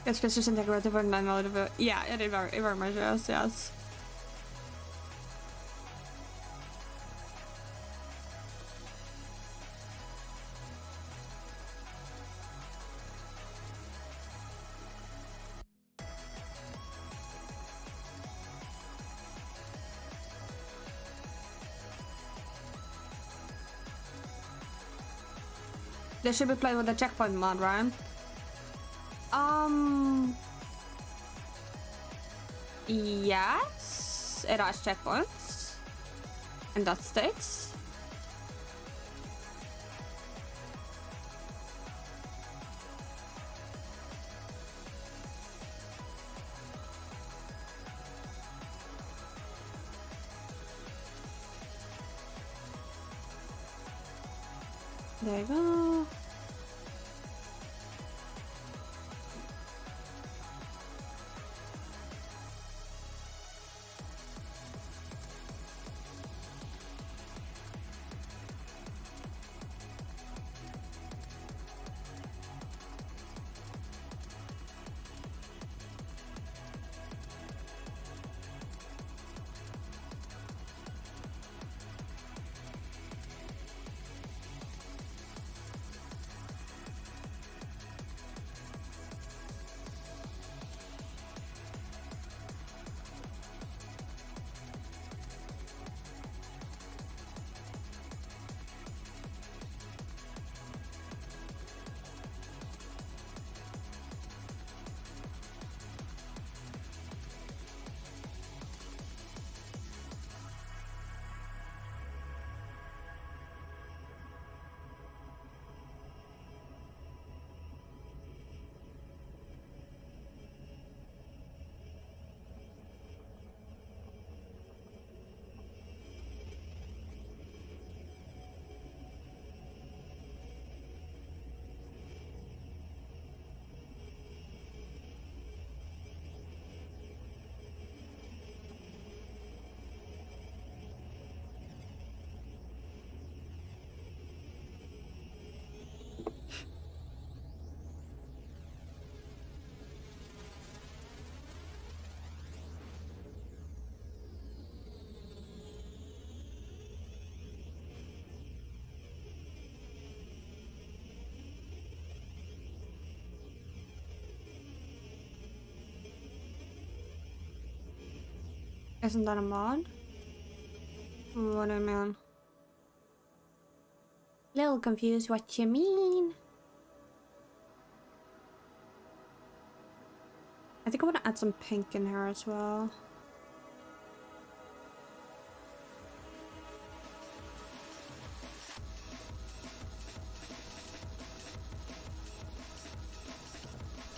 It's just integrated for 9 mode. Yeah, it very much is, yes. They should be playing with the checkpoint mod, right? Yes, it has checkpoints, and that sticks. There you go. Isn't that a mod? What do you mean? Little confused what you mean. I think I want to add some pink in here as well.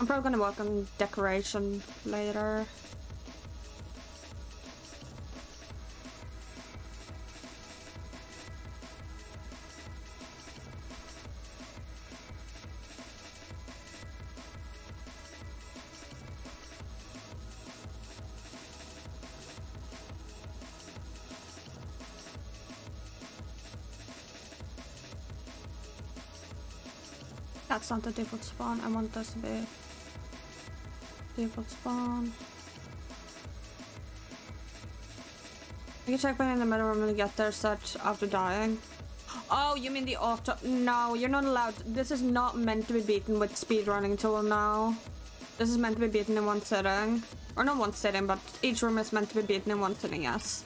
I'm probably gonna work on decoration later. That's not the default spawn. I want this to be default spawn. I can check back in the middle when we get there, such after dying. Oh, you mean the auto? No, you're not allowed. This is not meant to be beaten with speedrunning tool now. This is meant to be beaten in one sitting. Or not one sitting, but each room is meant to be beaten in one sitting, yes.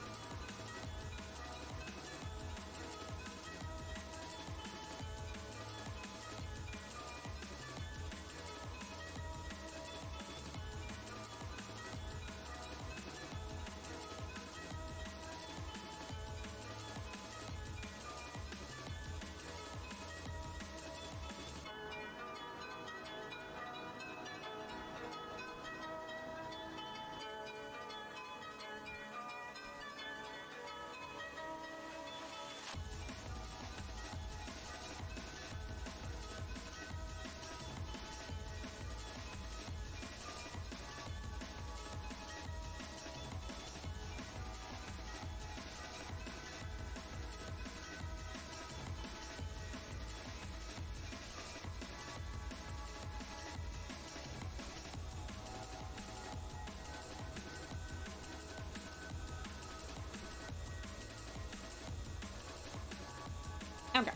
Okay.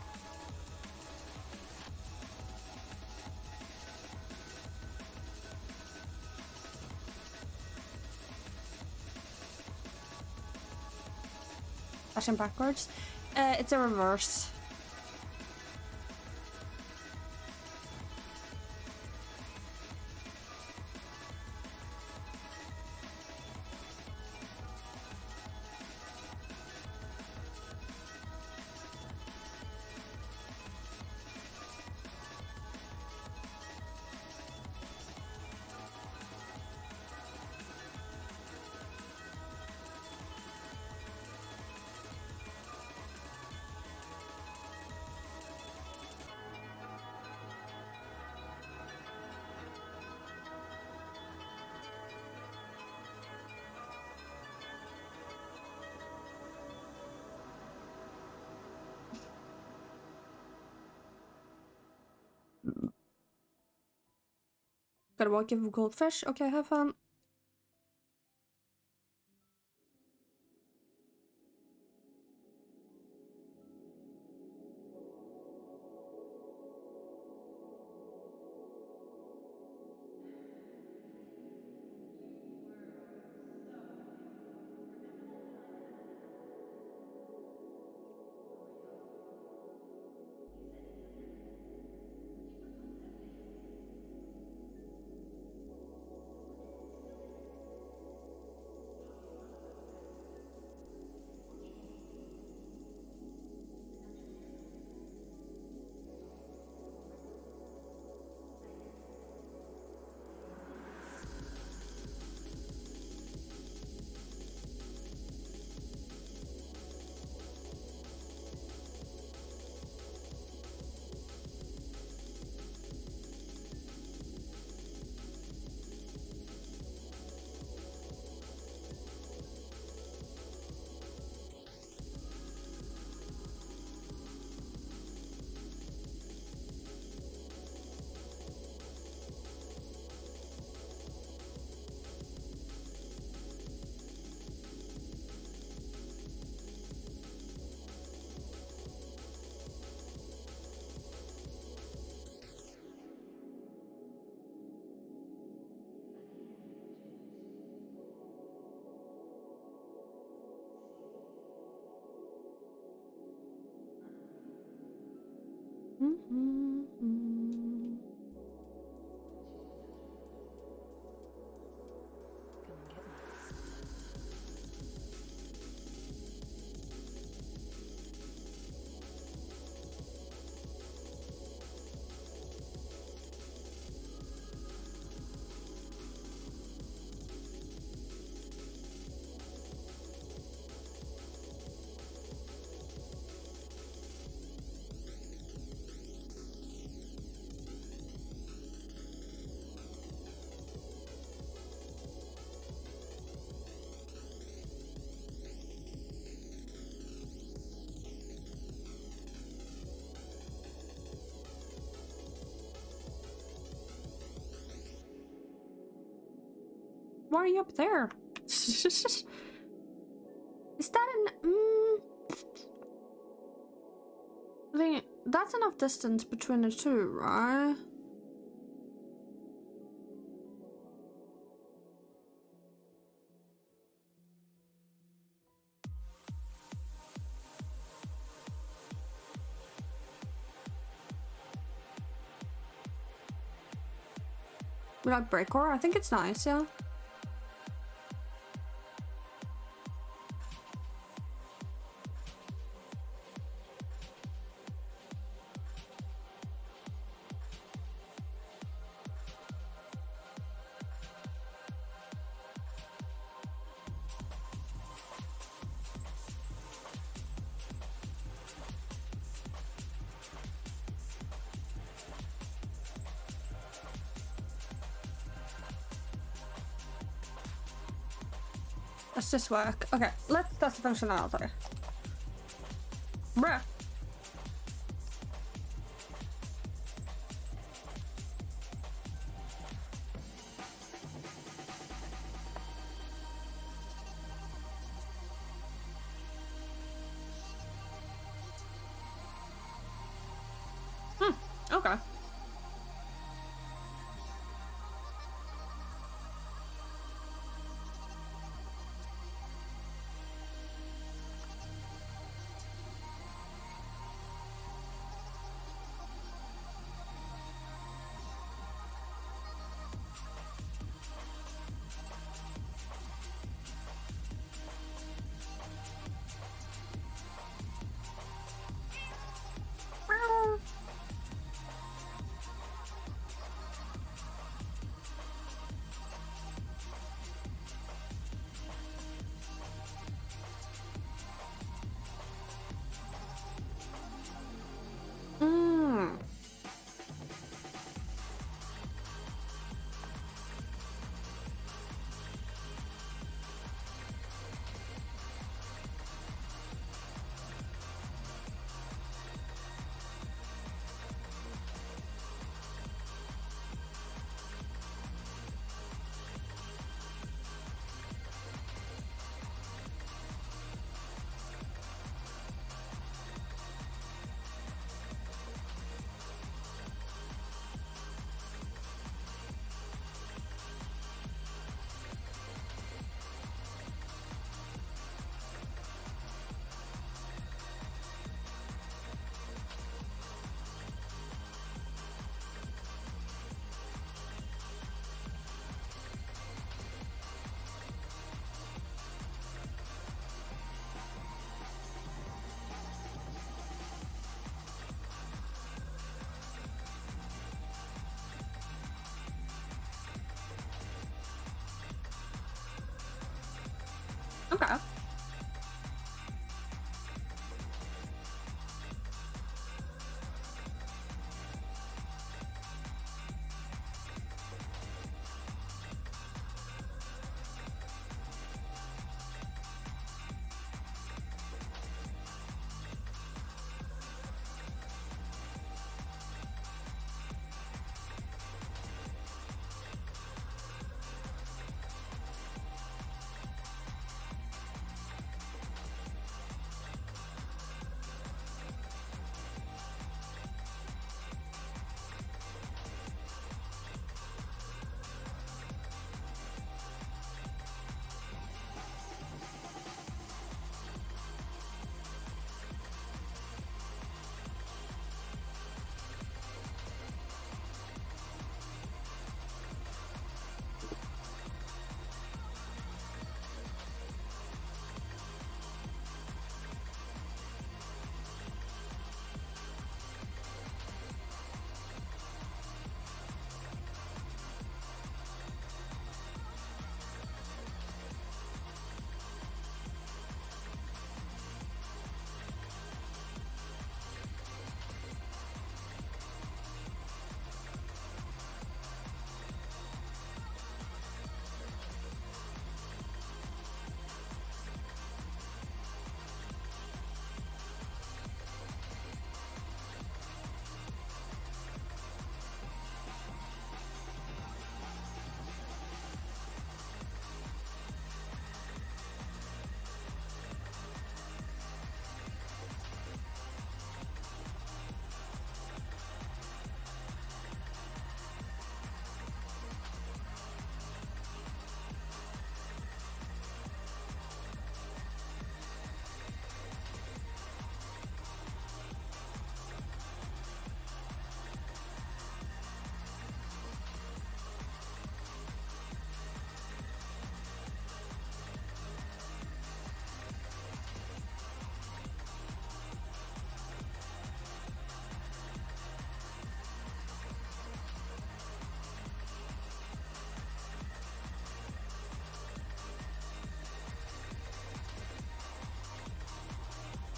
Flashing backwards. It's a reverse. Gotta walk give goldfish. Okay, have fun. Mm-hmm. Come and get me. Why are you up there? Is that an... I think that's enough distance between the two, right? We like breakcore? I think it's nice, yeah. Does this work? Okay, let's test the functionality. Bruh. Okay. Okay.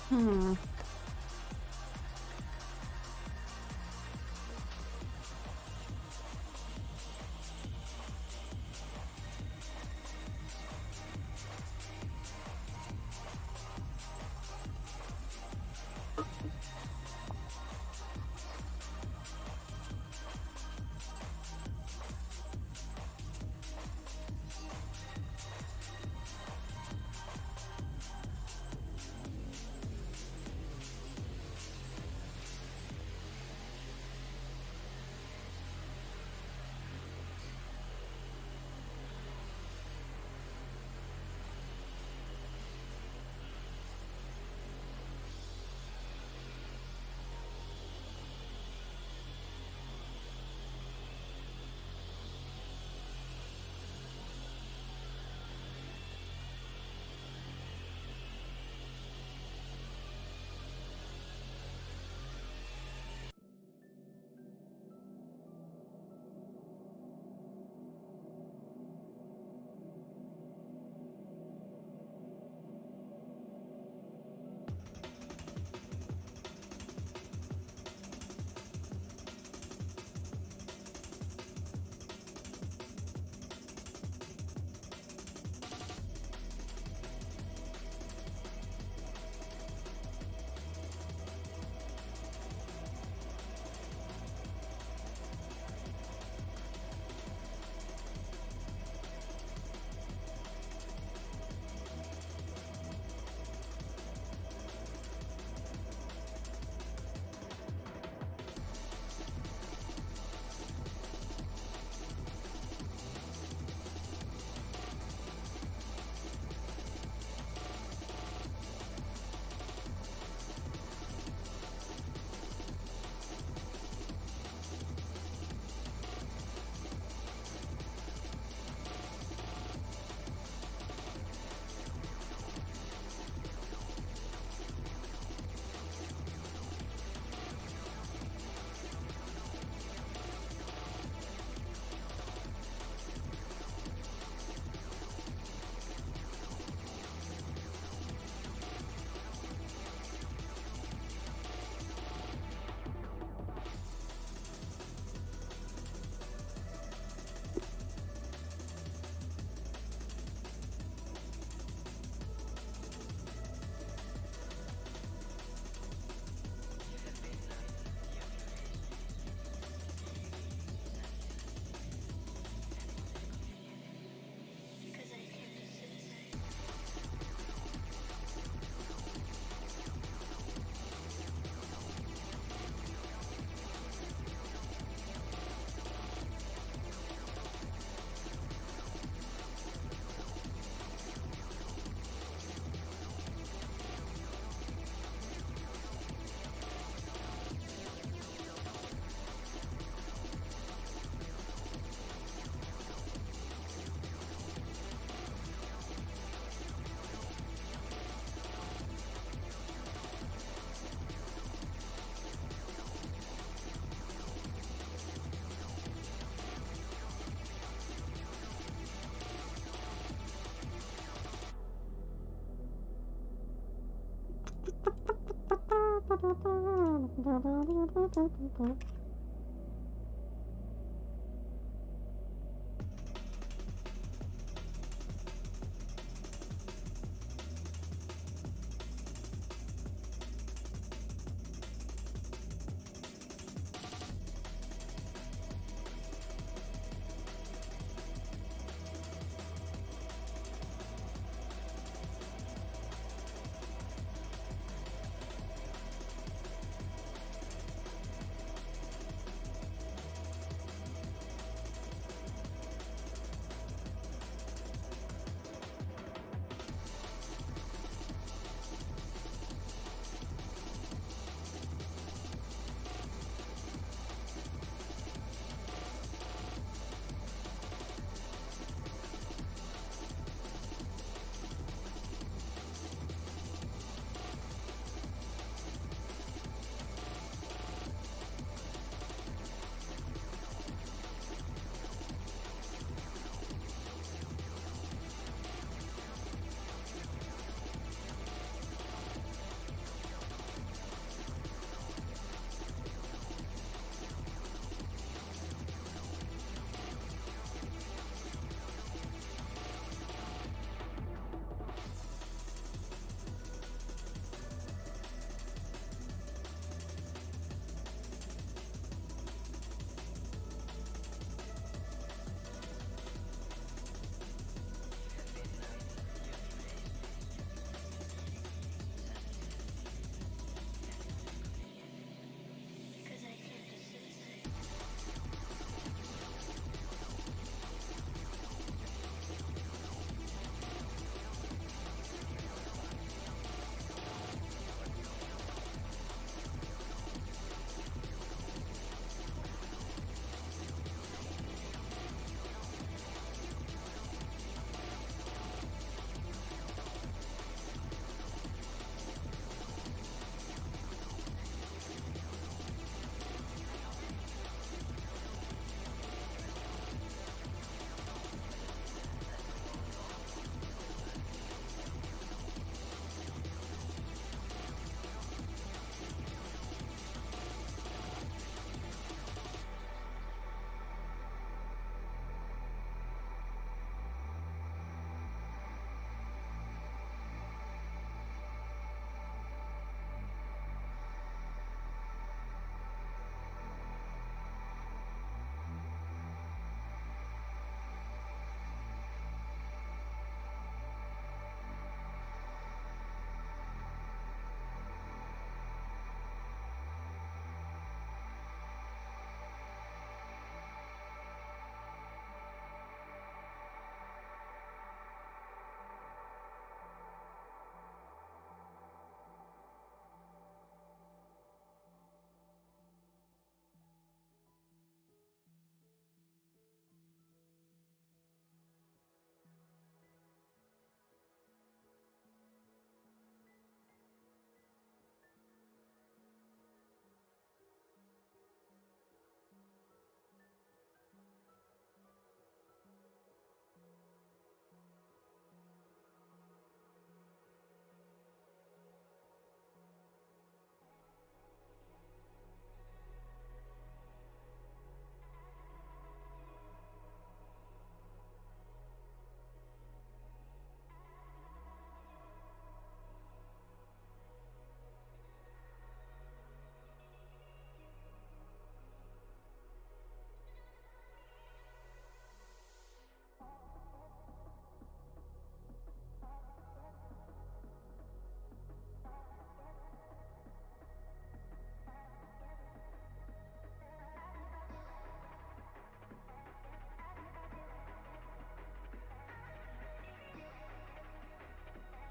Hmm.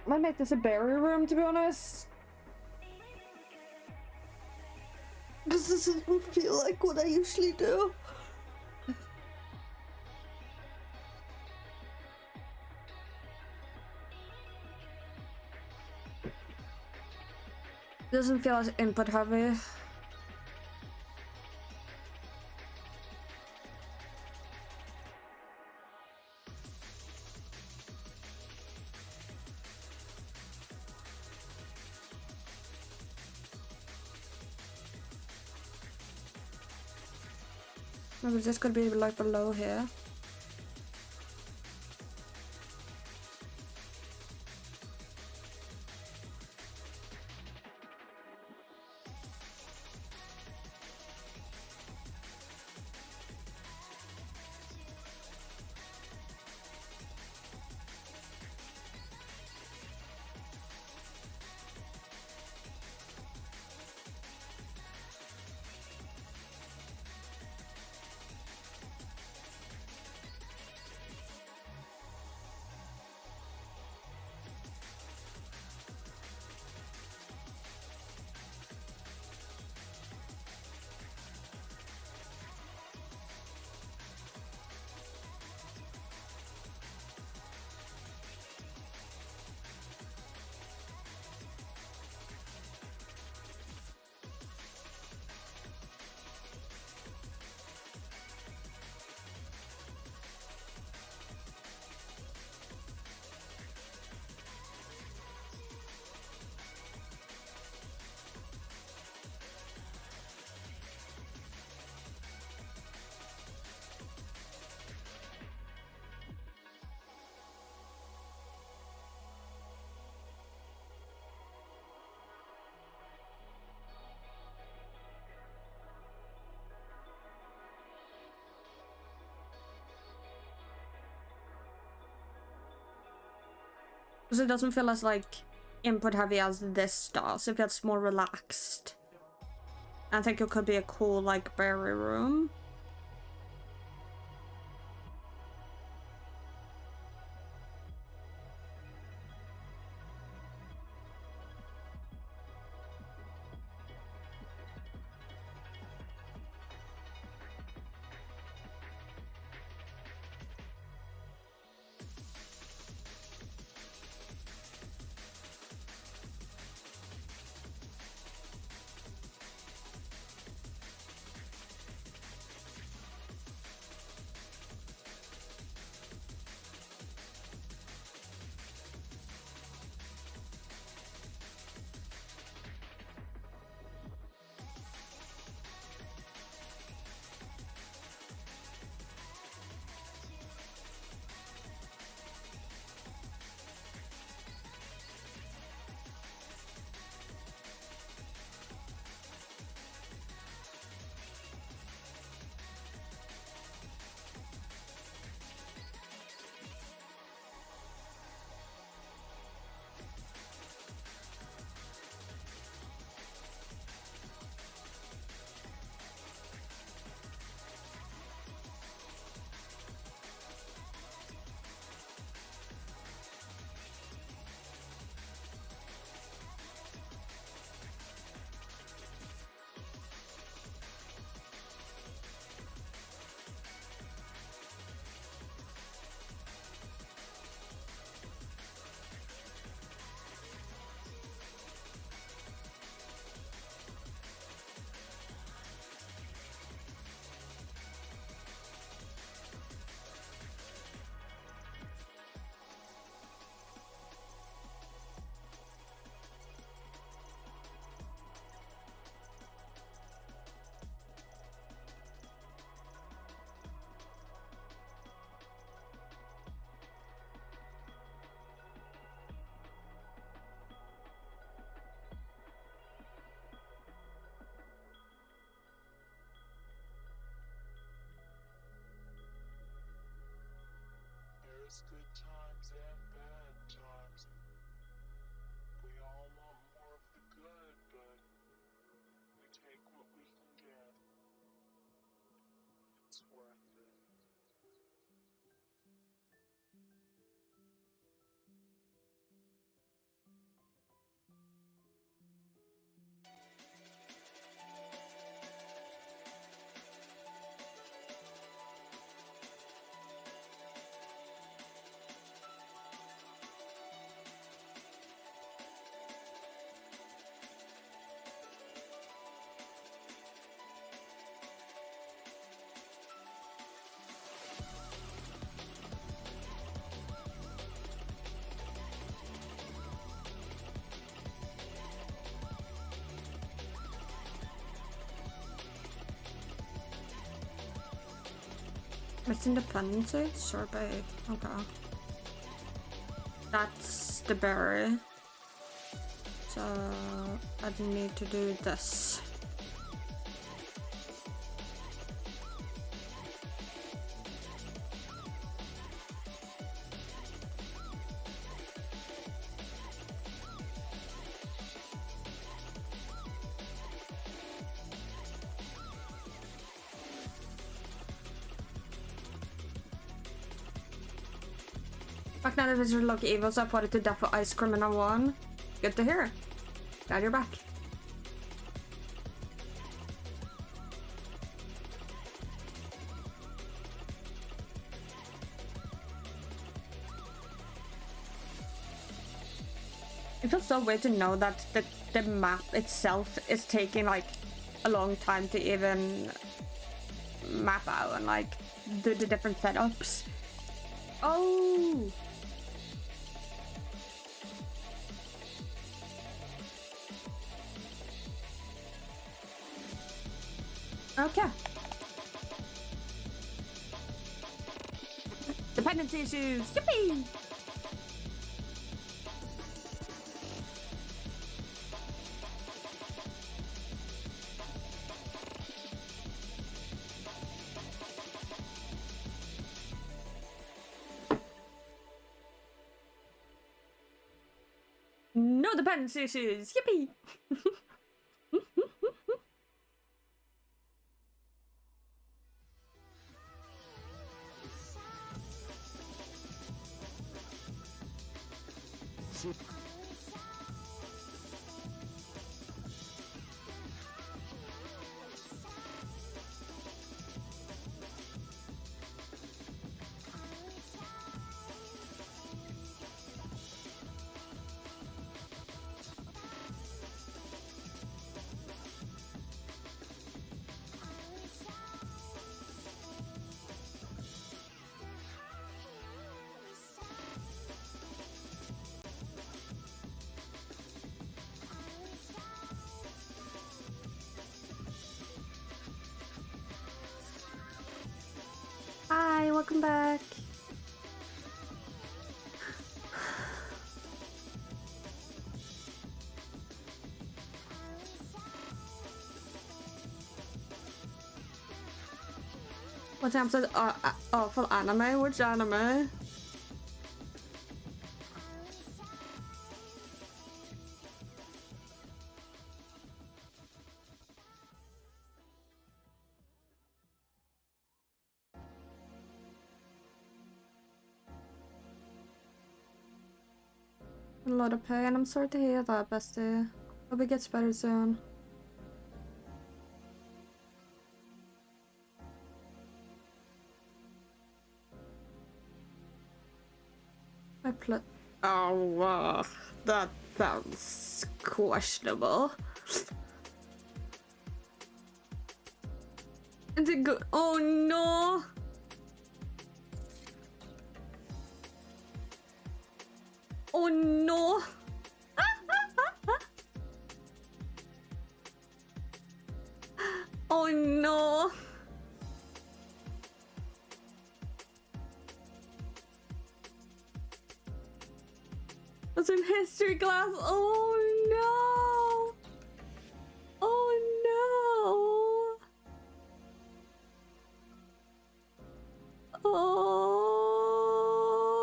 might make this a berry room, to be honest. Because this doesn't feel like what I usually do. Doesn't feel as input heavy. Maybe this could be like below here. Because it doesn't feel as like input heavy as this does. It feels more relaxed. I think it could be a cool like berry room. There's good times and bad times. We all want more of the good, but we take what we can get. It's worth it. Mixing dependency? Sorbet. Okay. That's the berry. So I need to do this. Fuck, now that visitor look evil, so I put it to death for ice cream and I won. Good to hear. Glad you're back. It feels so weird to know that the map itself is taking like a long time to even map out and like do the different setups. Oh! Okay. Dependency issues. Yippee! No dependency issues. Yippee! Hi, welcome back. What time says awful anime? Which anime? A lot of pain. I'm sorry to hear that, bestie. Hope it gets better soon. I play. Oh, that sounds questionable. Is it good? Oh no! Oh no! Oh no! That's in history class. Oh no! Oh no! Oh,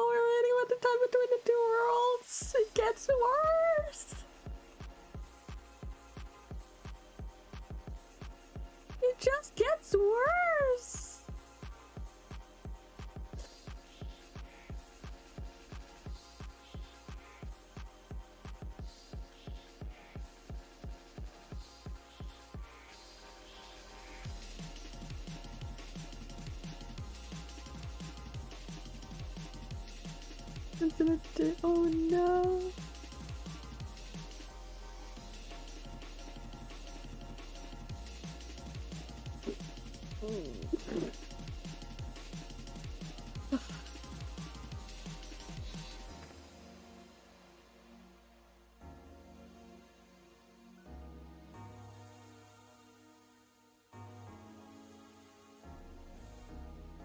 we're reading about the time between the two worlds. It gets worse. It just gets worse. Oh no.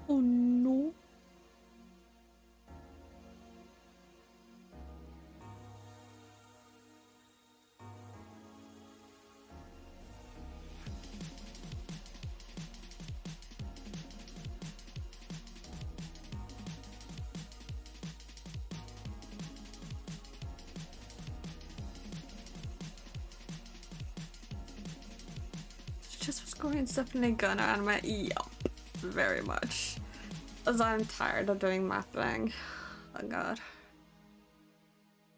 Oh no. just was going definitely gonna anime. Yup, very much. As I'm tired of doing mapping. Oh god.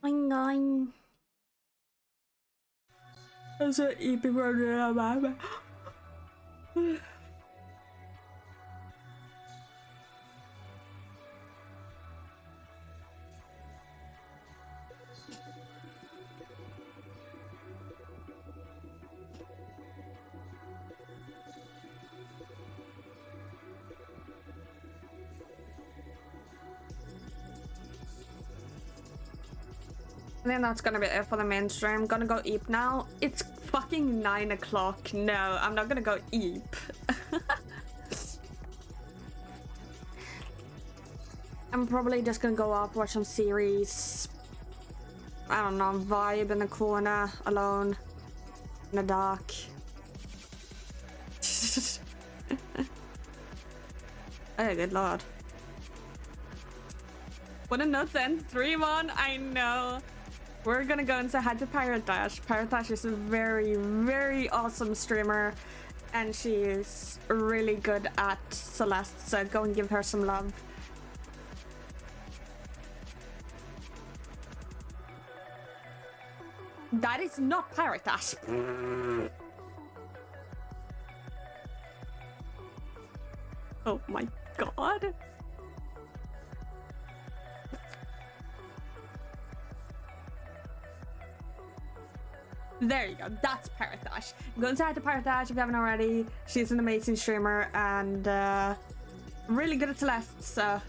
I'm going. As a EP running map. I think that's gonna be it for the mainstream. I'm gonna go eep now. It's fucking 9 o'clock. No, I'm not gonna go eep. I'm probably just gonna go up, watch some series. I don't know, vibe in the corner, alone, in the dark. Oh, good lord. What a note then, 3-1, I know. We're gonna go and say hi to Pirate Dash. Pirate Dash is a very, very awesome streamer, and she is really good at Celeste, so go and give her some love. That is not Pirate Dash. Oh my god. There you go, that's Parrot Dash. Go and say hi to Parrot Dash if you haven't already. She's an amazing streamer and really good at Celeste, so.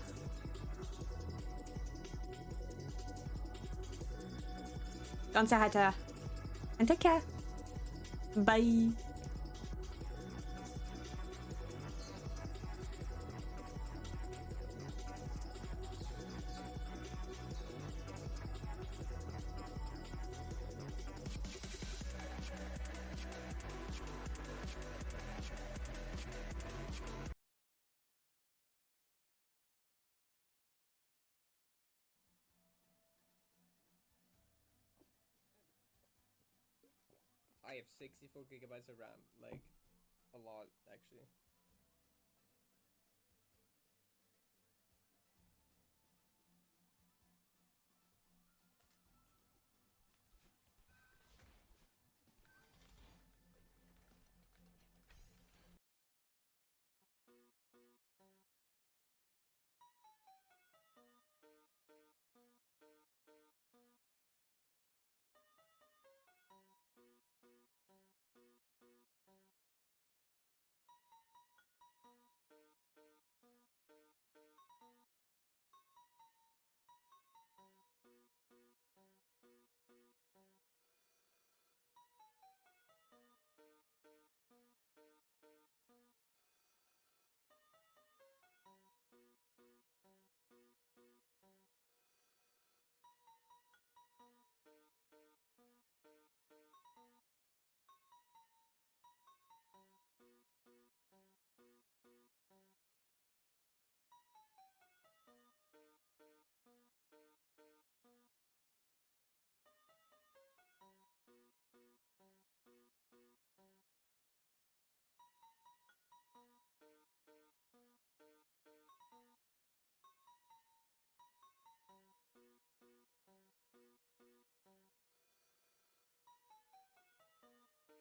Go and say hi to her. And take care. Bye. I have 64 gigabytes of RAM, like a lot actually.